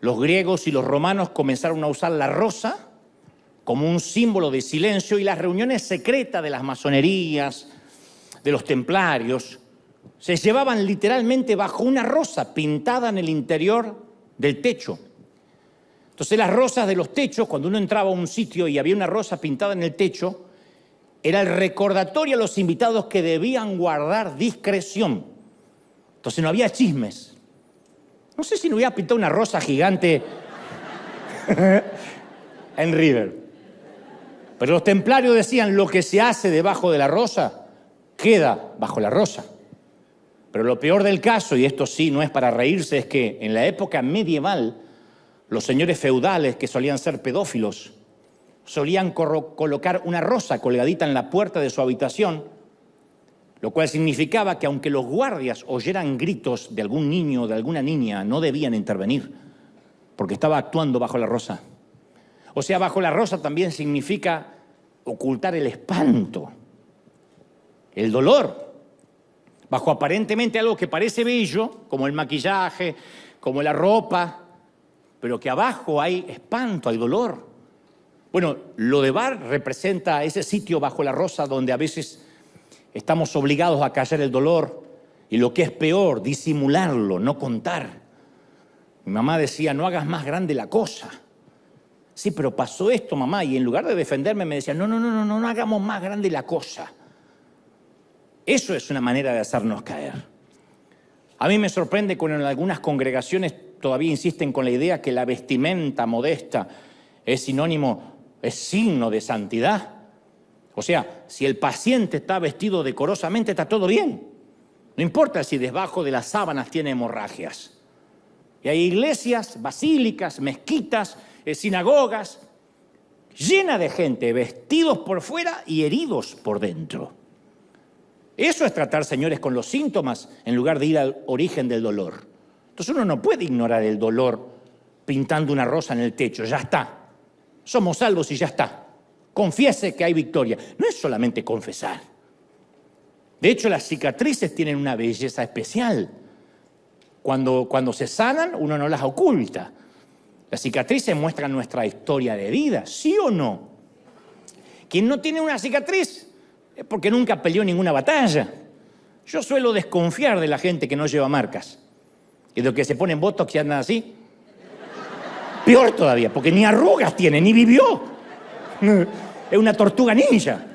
Los griegos y los romanos comenzaron a usar la rosa como un símbolo de silencio y las reuniones secretas de las masonerías, de los templarios, se llevaban literalmente bajo una rosa pintada en el interior del techo. Entonces las rosas de los techos, cuando uno entraba a un sitio y había una rosa pintada en el techo, era el recordatorio a los invitados que debían guardar discreción. Entonces no había chismes. No sé si no hubiera pintado una rosa gigante en River. Pero los templarios decían, lo que se hace debajo de la rosa, queda bajo la rosa. Pero lo peor del caso, y esto sí no es para reírse, es que en la época medieval, los señores feudales, que solían ser pedófilos, solían colocar una rosa colgadita en la puerta de su habitación lo cual significaba que aunque los guardias oyeran gritos de algún niño o de alguna niña, no debían intervenir, porque estaba actuando bajo la rosa. O sea, bajo la rosa también significa ocultar el espanto, el dolor, bajo aparentemente algo que parece bello, como el maquillaje, como la ropa, pero que abajo hay espanto, hay dolor. Bueno, Lodebar representa ese sitio bajo la rosa donde a veces estamos obligados a callar el dolor y lo que es peor, disimularlo, no contar. Mi mamá decía, no hagas más grande la cosa. Sí, pero pasó esto, mamá, y en lugar de defenderme me decía, no hagamos más grande la cosa. Eso es una manera de hacernos caer. A mí me sorprende cuando en algunas congregaciones todavía insisten con la idea que la vestimenta modesta es sinónimo, es signo de santidad. O sea, si el paciente está vestido decorosamente, está todo bien. No importa si debajo de las sábanas tiene hemorragias. Y hay iglesias, basílicas, mezquitas, sinagogas, llenas de gente, vestidos por fuera y heridos por dentro. Eso es tratar, señores, con los síntomas en lugar de ir al origen del dolor. Entonces uno no puede ignorar el dolor pintando una rosa en el techo, ya está. Somos salvos y ya está. Confiese que hay victoria. No es solamente confesar. De hecho, las cicatrices tienen una belleza especial. Cuando se sanan, uno no las oculta. Las cicatrices muestran nuestra historia de vida, ¿sí o no? Quien no tiene una cicatriz es porque nunca peleó ninguna batalla. Yo suelo desconfiar de la gente que no lleva marcas. Y de los que se ponen botox y andan así. Peor todavía, porque ni arrugas tiene, ni vivió. Es una tortuga ninja.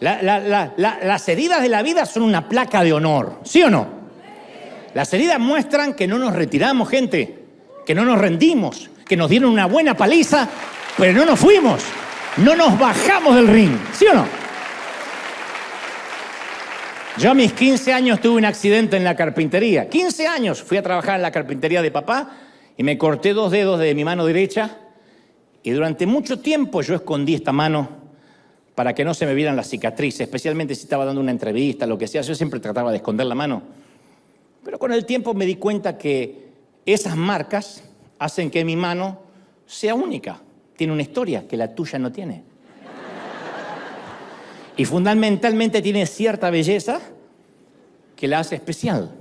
Las heridas de la vida son una placa de honor, ¿sí o no? Las heridas muestran que no nos retiramos, gente, que no nos rendimos, que nos dieron una buena paliza, pero no nos fuimos, no nos bajamos del ring, ¿sí o no? Yo a mis 15 años tuve un accidente en la carpintería. 15 años fui a trabajar en la carpintería de papá y me corté 2 dedos de mi mano derecha y durante mucho tiempo yo escondí esta mano para que no se me vieran las cicatrices, especialmente si estaba dando una entrevista, lo que sea. Yo siempre trataba de esconder la mano. Pero con el tiempo me di cuenta que esas marcas hacen que mi mano sea única. Tiene una historia que la tuya no tiene. Y fundamentalmente tiene cierta belleza que la hace especial.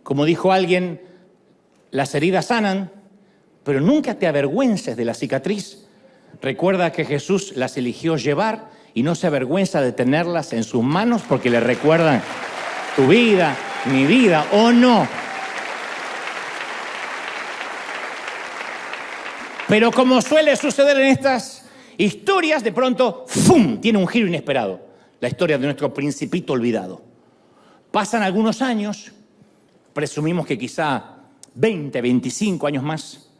Como dijo alguien, las heridas sanan, pero nunca te avergüences de la cicatriz. Recuerda que Jesús las eligió llevar y no se avergüenza de tenerlas en sus manos porque le recuerdan tu vida, mi vida, ¿o no? Pero como suele suceder en estas historias, de pronto, ¡fum!, tiene un giro inesperado. La historia de nuestro principito olvidado. Pasan algunos años, presumimos que quizá 20, 25 años más,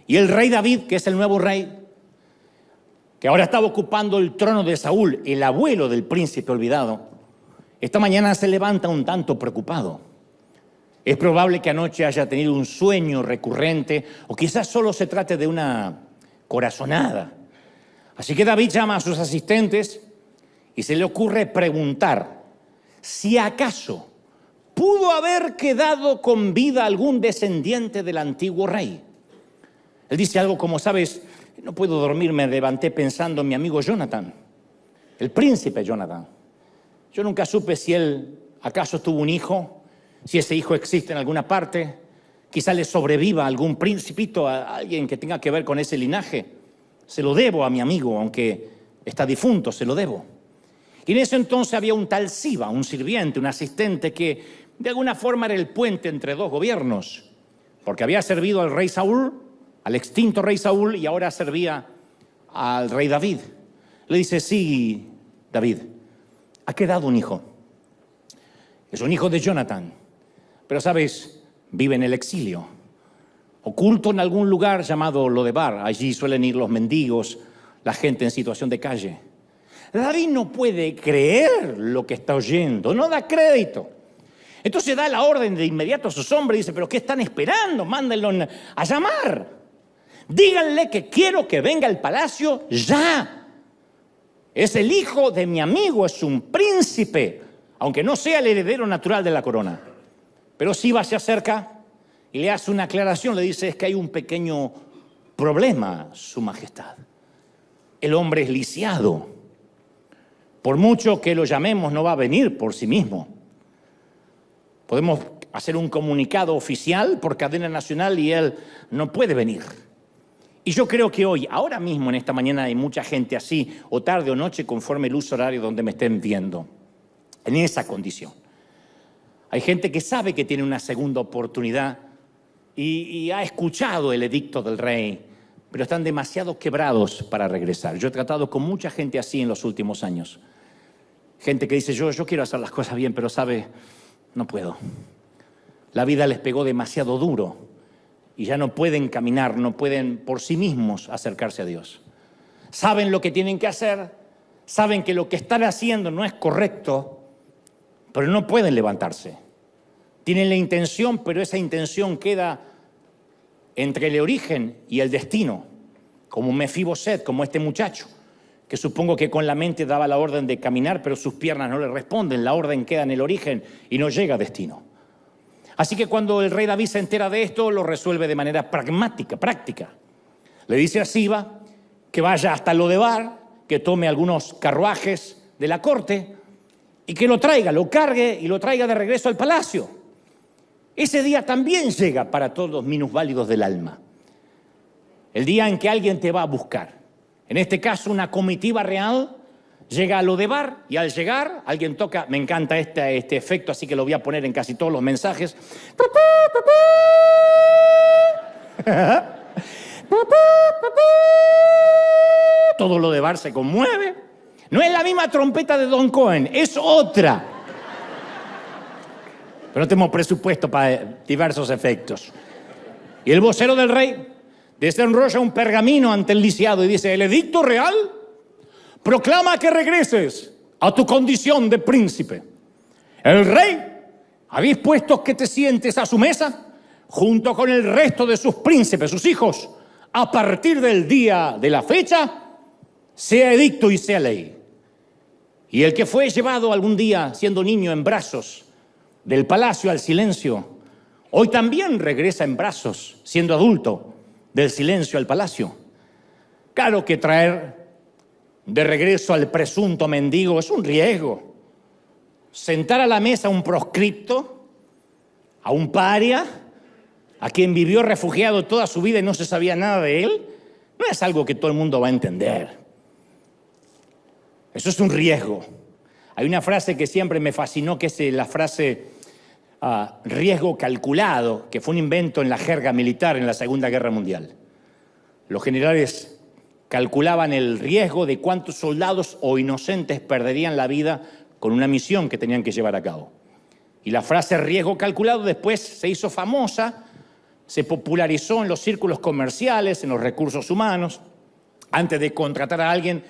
y el rey David, que es el nuevo rey, que ahora estaba ocupando el trono de Saúl, el abuelo del príncipe olvidado, esta mañana se levanta un tanto preocupado. Es probable que anoche haya tenido un sueño recurrente o quizás solo se trate de una corazonada. Así que David llama a sus asistentes y se le ocurre preguntar si acaso pudo haber quedado con vida algún descendiente del antiguo rey. Él dice algo como, ¿sabes? No puedo dormir, me levanté pensando en mi amigo Jonathan, el príncipe Jonathan. Yo nunca supe si él acaso tuvo un hijo, si ese hijo existe en alguna parte, quizá le sobreviva algún principito, a alguien que tenga que ver con ese linaje. Se lo debo a mi amigo, aunque está difunto, se lo debo. Y en ese entonces había un tal Siba, un sirviente, un asistente que de alguna forma era el puente entre dos gobiernos, porque había servido al rey Saúl, al extinto rey Saúl, y ahora servía al rey David. Le dice, sí, David, ha quedado un hijo. Es un hijo de Jonathan, pero sabes, vive en el exilio, oculto en algún lugar llamado Lodebar. Allí suelen ir los mendigos, la gente en situación de calle. David no puede creer lo que está oyendo, no da crédito. Entonces da la orden de inmediato a sus hombres y dice, ¿pero qué están esperando? Mándenlo a llamar. Díganle que quiero que venga al palacio ya. Es el hijo de mi amigo, es un príncipe, aunque no sea el heredero natural de la corona. Pero Siba se acerca y le hace una aclaración, le dice, es que hay un pequeño problema, su majestad. El hombre es lisiado. Por mucho que lo llamemos, no va a venir por sí mismo. Podemos hacer un comunicado oficial por cadena nacional y él no puede venir. Y yo creo que hoy, ahora mismo en esta mañana, hay mucha gente así, o tarde o noche, conforme el uso horario donde me estén viendo, en esa condición. Hay gente que sabe que tiene una segunda oportunidad y ha escuchado el edicto del rey, pero están demasiado quebrados para regresar. Yo he tratado con mucha gente así en los últimos años. Gente que dice, yo quiero hacer las cosas bien, pero sabe, no puedo. La vida les pegó demasiado duro y ya no pueden caminar, no pueden por sí mismos acercarse a Dios. Saben lo que tienen que hacer, saben que lo que están haciendo no es correcto, pero no pueden levantarse. Tienen la intención, pero esa intención queda entre el origen y el destino, como Mefiboset, como este muchacho, que supongo que con la mente daba la orden de caminar, pero sus piernas no le responden, la orden queda en el origen y no llega a destino. Así que cuando el rey David se entera de esto, lo resuelve de manera pragmática, práctica. Le dice a Siba que vaya hasta Lodebar, que tome algunos carruajes de la corte y que lo traiga, lo cargue y lo traiga de regreso al palacio. Ese día también llega para todos los minusválidos del alma. El día en que alguien te va a buscar. En este caso, una comitiva real llega a Lodebar y al llegar, alguien toca, me encanta este efecto, así que lo voy a poner en casi todos los mensajes. Todo Lodebar se conmueve. No es la misma trompeta de Don Cohen, es otra. Pero no tenemos presupuesto para diversos efectos. Y el vocero del rey desenrolla un pergamino ante el lisiado y dice, el edicto real proclama que regreses a tu condición de príncipe. El rey ha dispuesto que te sientes a su mesa junto con el resto de sus príncipes, sus hijos, a partir del día de la fecha, sea edicto y sea ley. Y el que fue llevado algún día siendo niño en brazos del palacio al silencio, hoy también regresa en brazos, siendo adulto, del silencio al palacio. Claro que traer de regreso al presunto mendigo es un riesgo. Sentar a la mesa a un proscripto, a un paria, a quien vivió refugiado toda su vida y no se sabía nada de él, no es algo que todo el mundo va a entender. Eso es un riesgo. Hay una frase que siempre me fascinó, que es la frase riesgo calculado, que fue un invento en la jerga militar en la Segunda Guerra Mundial. Los generales calculaban el riesgo de cuántos soldados o inocentes perderían la vida con una misión que tenían que llevar a cabo. Y la frase riesgo calculado después se hizo famosa, se popularizó en los círculos comerciales, en los recursos humanos. Antes de contratar a alguien,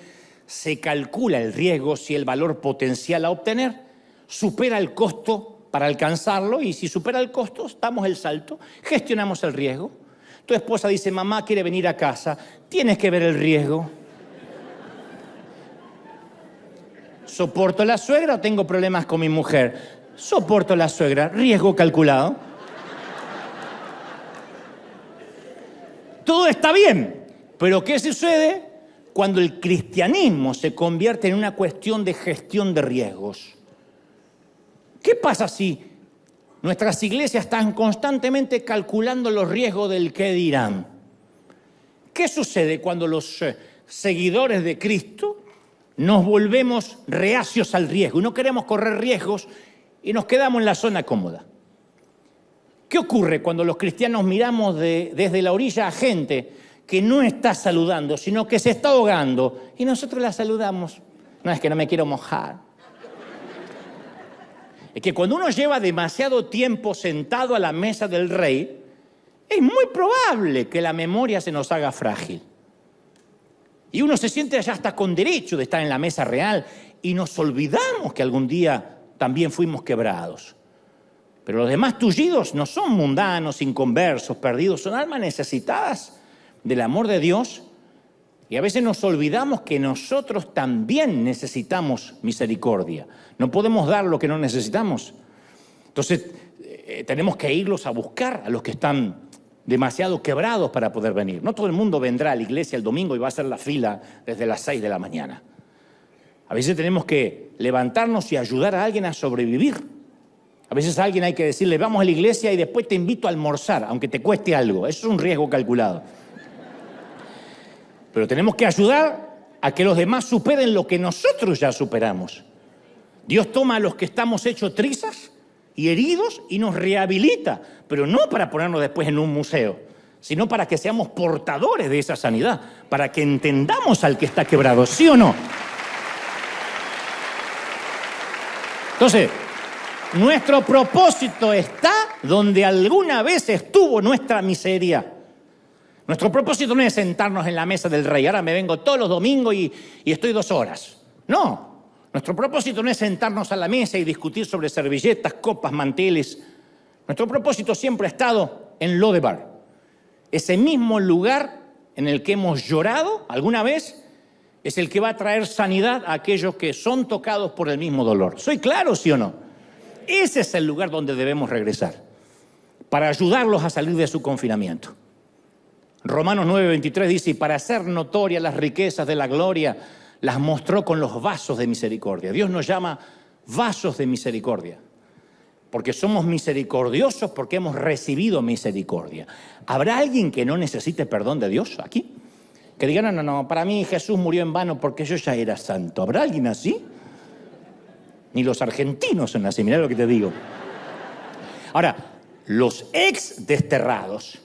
se calcula el riesgo si el valor potencial a obtener supera el costo para alcanzarlo, y si supera el costo, damos el salto, gestionamos el riesgo. Tu esposa dice, mamá quiere venir a casa, tienes que ver el riesgo. ¿Soporto la suegra o tengo problemas con mi mujer? Soporto la suegra, riesgo calculado. Todo está bien, pero ¿qué sucede cuando el cristianismo se convierte en una cuestión de gestión de riesgos? ¿Qué pasa si nuestras iglesias están constantemente calculando los riesgos del qué dirán? ¿Qué sucede cuando los seguidores de Cristo nos volvemos reacios al riesgo y no queremos correr riesgos y nos quedamos en la zona cómoda? ¿Qué ocurre cuando los cristianos miramos desde la orilla a gente que no está saludando, sino que se está ahogando y nosotros la saludamos? No, es que no me quiero mojar. Es que cuando uno lleva demasiado tiempo sentado a la mesa del rey, es muy probable que la memoria se nos haga frágil. Y uno se siente ya hasta con derecho de estar en la mesa real y nos olvidamos que algún día también fuimos quebrados. Pero los demás tullidos no son mundanos, inconversos, perdidos, son almas necesitadas del amor de Dios Y a veces nos olvidamos que nosotros también necesitamos misericordia. No podemos dar lo que no necesitamos. Entonces, tenemos que irlos a buscar a los que están demasiado quebrados para poder venir. No todo el mundo vendrá a la iglesia el domingo y va a hacer la fila desde las 6 de la mañana. A veces tenemos que levantarnos y ayudar a alguien a sobrevivir. A veces a alguien hay que decirle, vamos a la iglesia y después te invito a almorzar, aunque te cueste algo. Eso es un riesgo calculado. Pero tenemos que ayudar a que los demás superen lo que nosotros ya superamos. Dios toma a los que estamos hechos trizas y heridos y nos rehabilita, pero no para ponernos después en un museo, sino para que seamos portadores de esa sanidad, para que entendamos al que está quebrado, ¿sí o no? Entonces, nuestro propósito está donde alguna vez estuvo nuestra miseria. Nuestro propósito no es sentarnos en la mesa del rey. Ahora me vengo todos los domingos y estoy 2 horas. No. Nuestro propósito no es sentarnos a la mesa y discutir sobre servilletas, copas, manteles. Nuestro propósito siempre ha estado en Lodebar. Ese mismo lugar en el que hemos llorado alguna vez es el que va a traer sanidad a aquellos que son tocados por el mismo dolor. ¿Soy claro, sí o no? Ese es el lugar donde debemos regresar para ayudarlos a salir de su confinamiento. Romanos 9:23 dice, y para hacer notorias las riquezas de la gloria, las mostró con los vasos de misericordia. Dios nos llama vasos de misericordia, porque somos misericordiosos porque hemos recibido misericordia. ¿Habrá alguien que no necesite perdón de Dios aquí? Que diga, no, para mí Jesús murió en vano porque yo ya era santo. ¿Habrá alguien así? Ni los argentinos son así, mirá lo que te digo. Ahora, los ex desterrados,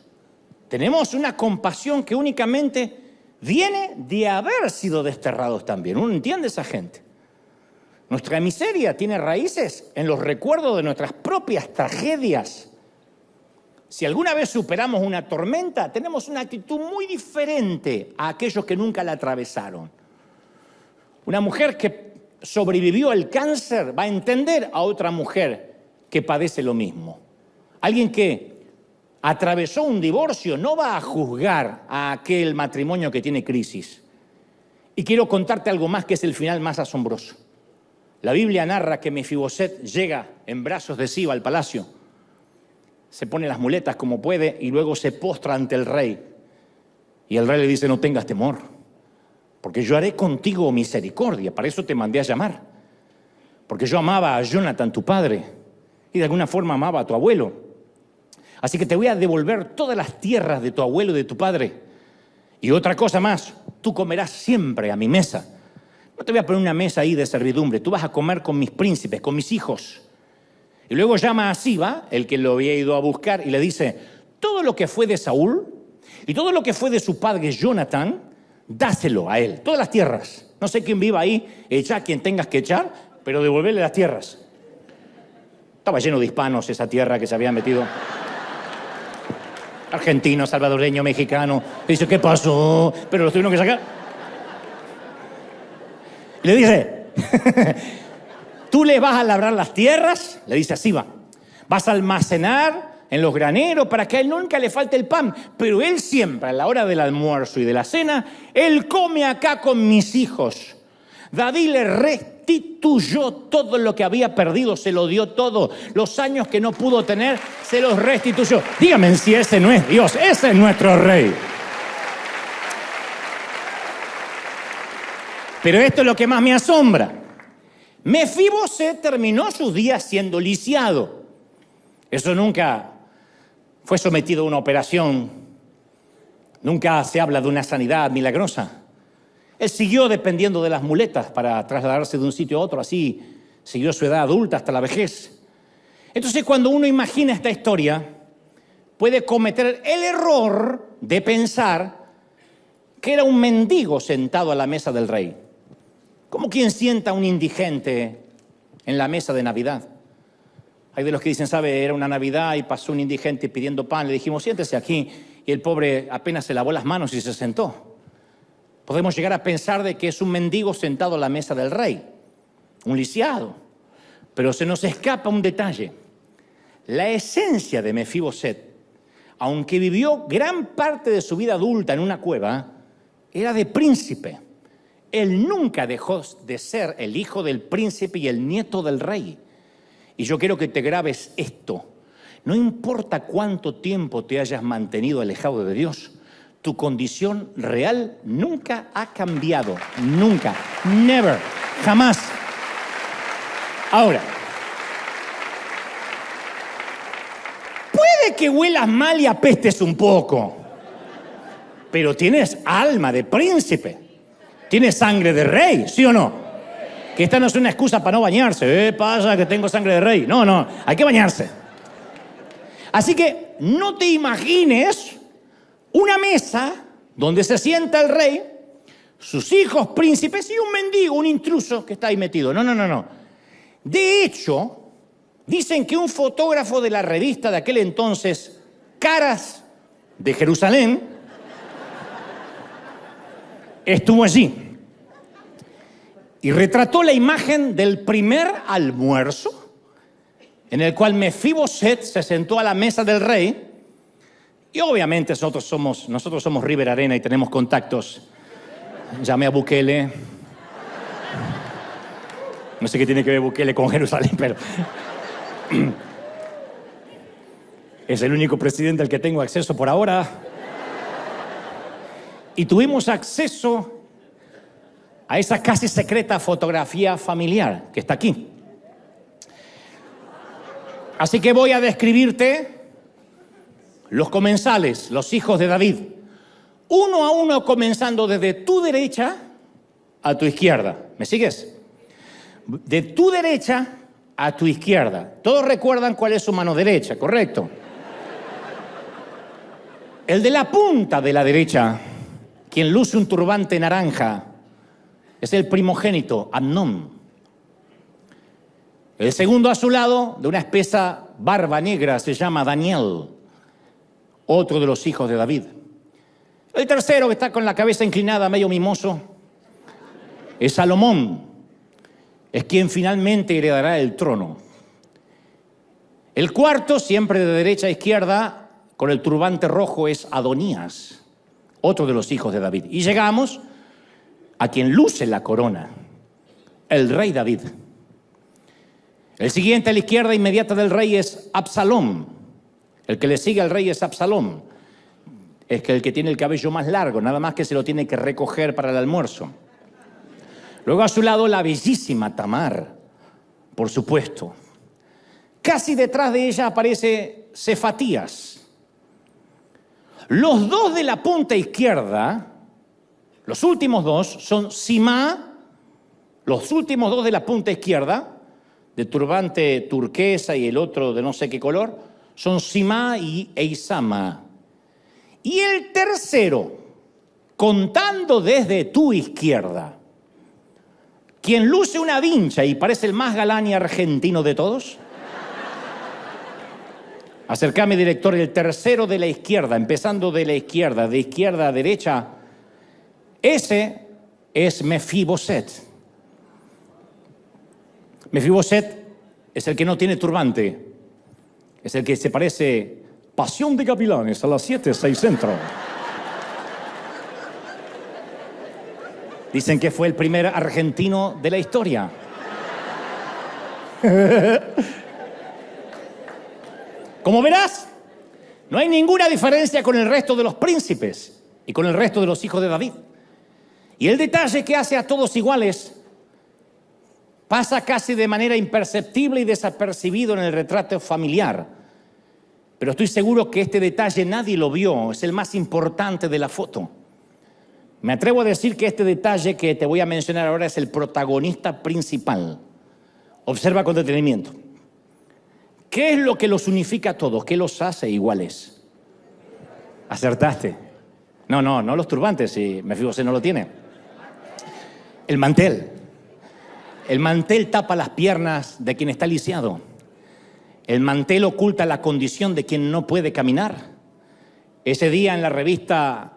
tenemos una compasión que únicamente viene de haber sido desterrados también. Uno entiende a esa gente. Nuestra miseria tiene raíces en los recuerdos de nuestras propias tragedias. Si alguna vez superamos una tormenta, tenemos una actitud muy diferente a aquellos que nunca la atravesaron. Una mujer que sobrevivió al cáncer va a entender a otra mujer que padece lo mismo. Alguien que atravesó un divorcio no va a juzgar a aquel matrimonio que tiene crisis. Y quiero contarte algo más que es el final más asombroso. La Biblia narra que Mefiboset llega en brazos de Siba al palacio, se pone las muletas como puede y luego se postra ante el rey. Y el rey le dice, no tengas temor, porque yo haré contigo misericordia, para eso te mandé a llamar. Porque yo amaba a Jonathan, tu padre, y de alguna forma amaba a tu abuelo. Así que te voy a devolver todas las tierras de tu abuelo y de tu padre. Y otra cosa más, tú comerás siempre a mi mesa. No te voy a poner una mesa ahí de servidumbre, tú vas a comer con mis príncipes, con mis hijos. Y luego llama a Siba, el que lo había ido a buscar, y le dice, todo lo que fue de Saúl y todo lo que fue de su padre Jonathan, dáselo a él, todas las tierras. No sé quién viva ahí, echa a quien tengas que echar, pero devolverle las tierras. Estaba lleno de hispanos esa tierra que se habían metido. Argentino, salvadoreño, mexicano. Le dice, ¿qué pasó? Pero los tuvieron que sacar. Y le dice, tú le vas a labrar las tierras, le dice a Siba, vas a almacenar en los graneros para que a él nunca le falte el pan, pero él siempre a la hora del almuerzo y de la cena, él come acá con mis hijos. David le restituyó todo lo que había perdido, se lo dio todo. Los años que no pudo tener, se los restituyó. Dígame si ese no es Dios, ese es nuestro rey. Pero esto es lo que más me asombra. Mefiboset terminó sus días siendo lisiado. Eso nunca fue sometido a una operación. Nunca se habla de una sanidad milagrosa. Él siguió dependiendo de las muletas para trasladarse de un sitio a otro. Así siguió su edad adulta hasta la vejez. Entonces, cuando uno imagina esta historia, puede cometer el error de pensar que era un mendigo sentado a la mesa del rey. Como quien sienta a un indigente en la mesa de Navidad. Hay de los que dicen, ¿sabe? Era una Navidad y pasó un indigente pidiendo pan. Le dijimos, siéntese aquí. Y el pobre apenas se lavó las manos y se sentó. Podemos llegar a pensar de que es un mendigo sentado a la mesa del rey. Un lisiado. Pero se nos escapa un detalle. La esencia de Mefiboset, aunque vivió gran parte de su vida adulta en una cueva, era de príncipe. Él nunca dejó de ser el hijo del príncipe y el nieto del rey. Y yo quiero que te grabes esto. No importa cuánto tiempo te hayas mantenido alejado de Dios, tu condición real nunca ha cambiado. Nunca. Never. Jamás. Ahora, puede que huelas mal y apestes un poco, pero tienes alma de príncipe. Tienes sangre de rey, ¿sí o no? Que esta no es una excusa para no bañarse. Pasa que tengo sangre de rey. No, hay que bañarse. Así que no te imagines una mesa donde se sienta el rey, sus hijos príncipes y un mendigo, un intruso que está ahí metido. No. De hecho, dicen que un fotógrafo de la revista de aquel entonces, Caras de Jerusalén, estuvo allí y retrató la imagen del primer almuerzo en el cual Mefiboset se sentó a la mesa del rey. Y obviamente nosotros somos River Arena y tenemos contactos. Llamé a Bukele. No sé qué tiene que ver Bukele con Jerusalén, pero es el único presidente al que tengo acceso por ahora. Y tuvimos acceso a esa casi secreta fotografía familiar que está aquí. Así que voy a describirte los comensales, los hijos de David, uno a uno, comenzando desde tu derecha a tu izquierda. ¿Me sigues? De tu derecha a tu izquierda. Todos recuerdan cuál es su mano derecha, ¿correcto? El de la punta de la derecha, quien luce un turbante naranja, es el primogénito, Amnón. El segundo a su lado, de una espesa barba negra, se llama Daniel, otro de los hijos de David. El tercero, que está con la cabeza inclinada, medio mimoso, es Salomón. Es quien finalmente heredará el trono. El cuarto, siempre de derecha a izquierda, con el turbante rojo, es Adonías, otro de los hijos de David. Y llegamos a quien luce la corona, el rey David. El siguiente a la izquierda inmediata del rey es Absalom. El que le sigue al rey es Absalom. Es que el que tiene el cabello más largo, nada más que se lo tiene que recoger para el almuerzo. Luego a su lado la bellísima Tamar, por supuesto. Casi detrás de ella aparece Cefatías. Los dos de la punta izquierda, los últimos dos, son Simá, los últimos dos de la punta izquierda, de turbante turquesa y el otro de no sé qué color, son Simá e Isama. Y el tercero, contando desde tu izquierda, quien luce una vincha y parece el más galán y argentino de todos. Acércame, director, el tercero de la izquierda, empezando de izquierda a derecha, ese es Mefiboset. Mefiboset es el que no tiene turbante, es el que se parece Pasión de Gavilanes a las 7, 6 centro. Dicen que fue el primer argentino de la historia. Como verás, no hay ninguna diferencia con el resto de los príncipes y con el resto de los hijos de David. Y el detalle que hace a todos iguales pasa casi de manera imperceptible y desapercibido en el retrato familiar. Pero estoy seguro que este detalle nadie lo vio, es el más importante de la foto. Me atrevo a decir que este detalle que te voy a mencionar ahora es el protagonista principal. Observa con detenimiento. ¿Qué es lo que los unifica a todos? ¿Qué los hace iguales? Acertaste. No los turbantes, si Mefiboset no lo tiene. El mantel. El mantel tapa las piernas de quien está lisiado. El mantel oculta la condición de quien no puede caminar. Ese día en la revista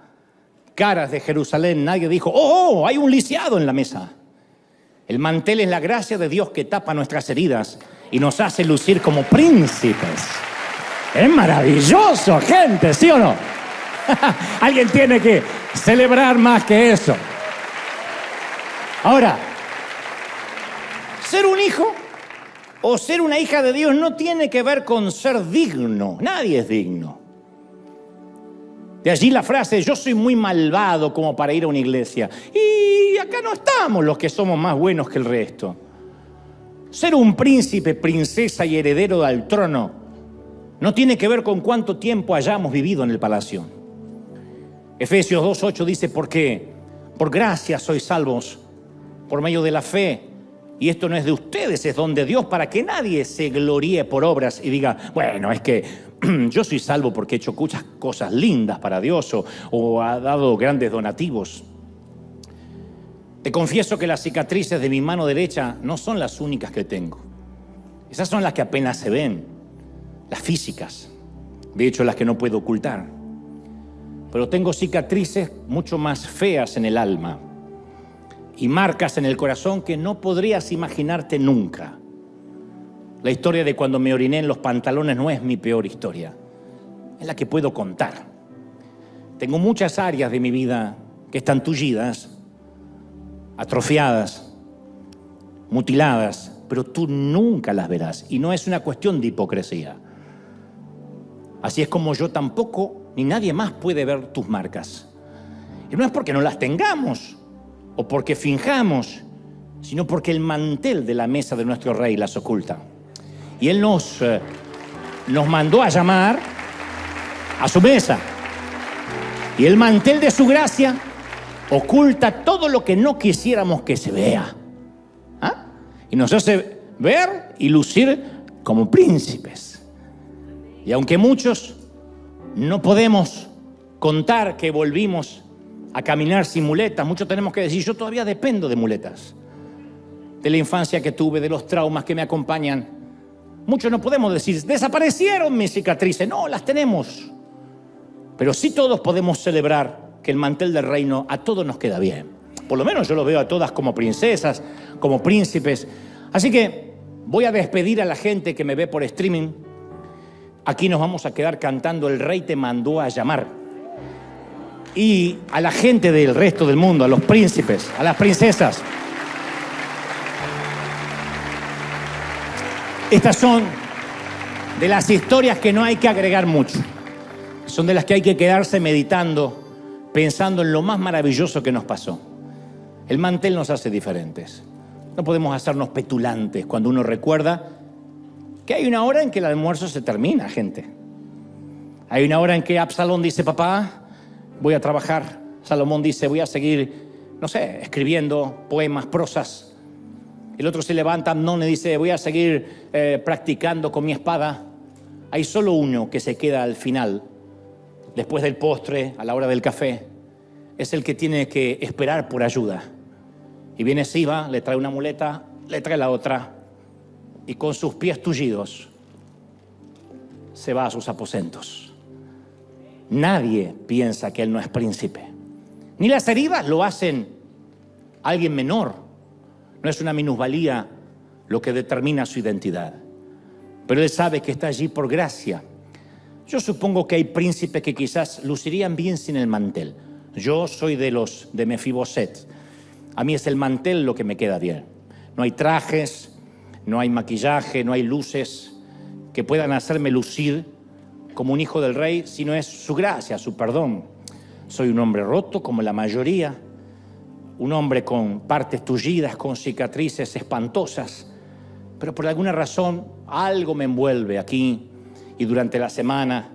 Caras de Jerusalén nadie dijo, ¡oh, hay un lisiado en la mesa! El mantel es la gracia de Dios que tapa nuestras heridas y nos hace lucir como príncipes. Es maravilloso, gente, ¿sí o no? Alguien tiene que celebrar más que eso. Ahora, ser un hijo o ser una hija de Dios no tiene que ver con ser digno. Nadie es digno. De allí la frase, yo soy muy malvado como para ir a una iglesia. Y acá no estamos los que somos más buenos que el resto. Ser un príncipe, princesa y heredero al trono no tiene que ver con cuánto tiempo hayamos vivido en el palacio. Efesios 2:8 dice, porque por gracia sois salvos por medio de la fe. Y esto no es de ustedes, es don de Dios, para que nadie se gloríe por obras y diga, bueno, es que yo soy salvo porque he hecho muchas cosas lindas para Dios o ha dado grandes donativos. Te confieso que las cicatrices de mi mano derecha no son las únicas que tengo. Esas son las que apenas se ven, las físicas, de hecho las que no puedo ocultar. Pero tengo cicatrices mucho más feas en el alma y marcas en el corazón que no podrías imaginarte nunca. La historia de cuando me oriné en los pantalones no es mi peor historia, es la que puedo contar. Tengo muchas áreas de mi vida que están tullidas, atrofiadas, mutiladas, pero tú nunca las verás y no es una cuestión de hipocresía. Así es como yo tampoco, ni nadie más puede ver tus marcas. Y no es porque no las tengamos o porque finjamos, sino porque el mantel de la mesa de nuestro rey las oculta. Y él nos mandó a llamar a su mesa. Y el mantel de su gracia oculta todo lo que no quisiéramos que se vea. ¿Ah? Y nos hace ver y lucir como príncipes. Y aunque muchos no podemos contar que volvimos a caminar sin muletas, muchos tenemos que decir, yo todavía dependo de muletas. De la infancia que tuve, de los traumas que me acompañan. Muchos no podemos decir, desaparecieron mis cicatrices. No, las tenemos. Pero sí todos podemos celebrar que el mantel del reino a todos nos queda bien. Por lo menos yo lo veo a todas como princesas, como príncipes. Así que voy a despedir a la gente que me ve por streaming. Aquí nos vamos a quedar cantando El Rey te mandó a llamar. Y a la gente del resto del mundo, a los príncipes, a las princesas. Estas son de las historias que no hay que agregar mucho. Son de las que hay que quedarse meditando, pensando en lo más maravilloso que nos pasó. El mantel nos hace diferentes. No podemos hacernos petulantes cuando uno recuerda que hay una hora en que el almuerzo se termina, gente. Hay una hora en que Absalón dice, papá, voy a trabajar. Salomón dice, voy a seguir, no sé, escribiendo poemas, prosas. El otro se levanta, Amnón, y dice, voy a seguir practicando con mi espada. Hay solo uno que se queda al final, después del postre, a la hora del café. Es el que tiene que esperar por ayuda. Y viene Siba, le trae una muleta, le trae la otra, y con sus pies tullidos se va a sus aposentos. Nadie piensa que él no es príncipe. Ni las heridas lo hacen alguien menor. No es una minusvalía lo que determina su identidad. Pero él sabe que está allí por gracia. Yo supongo que hay príncipes que quizás lucirían bien sin el mantel. Yo soy de los de Mefiboset. A mí es el mantel lo que me queda bien. No hay trajes, no hay maquillaje, no hay luces que puedan hacerme lucir como un hijo del rey, sino es su gracia, su perdón. Soy un hombre roto como la mayoría. Un hombre con partes tullidas, con cicatrices espantosas, pero por alguna razón algo me envuelve aquí y durante la semana,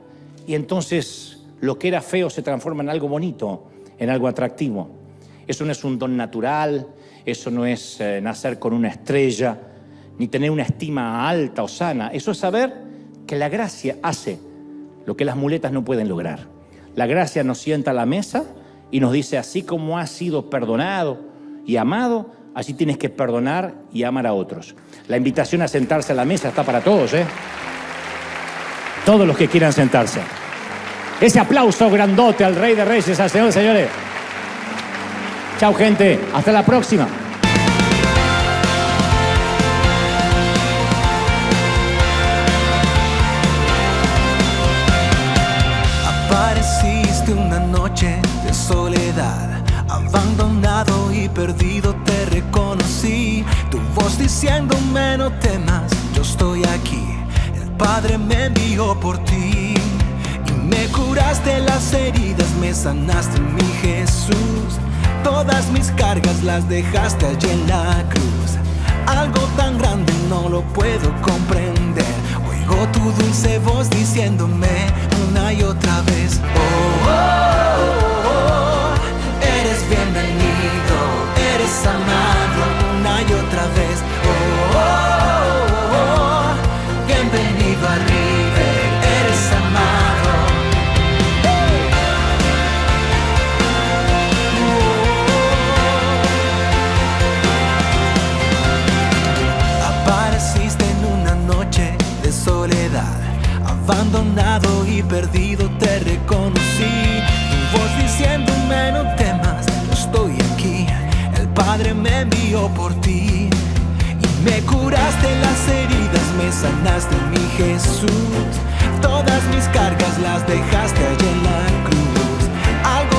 y entonces lo que era feo se transforma en algo bonito, en algo atractivo. Eso no es un don natural, eso no es nacer con una estrella, ni tener una estima alta o sana. Eso es saber que la gracia hace lo que las muletas no pueden lograr. La gracia nos sienta a la mesa y nos dice, así como has sido perdonado y amado, así tienes que perdonar y amar a otros. La invitación a sentarse a la mesa está para todos, ¿eh? Todos los que quieran sentarse. Ese aplauso grandote al Rey de Reyes, al Señor, señores. Chao, gente. Hasta la próxima. Apareciste una noche de soledad perdido te reconocí. Tu voz diciéndome no temas, yo estoy aquí. El Padre me envió por ti. Y me curaste las heridas, me sanaste, mi Jesús. Todas mis cargas las dejaste allí en la cruz. Algo tan grande no lo puedo comprender. Oigo tu dulce voz diciéndome una y otra vez: oh, oh, oh, oh, eres bienvenido, eres amado una y otra vez. Oh, oh, oh, oh, bienvenido a River, eres amado. Apareciste en una noche de soledad, abandonado y perdido te reconocí. Tu voz diciéndome no temas, yo estoy aquí. El Padre me envió por ti. Y me curaste las heridas, me sanaste, mi Jesús. Todas mis cargas las dejaste allí en la cruz. Algo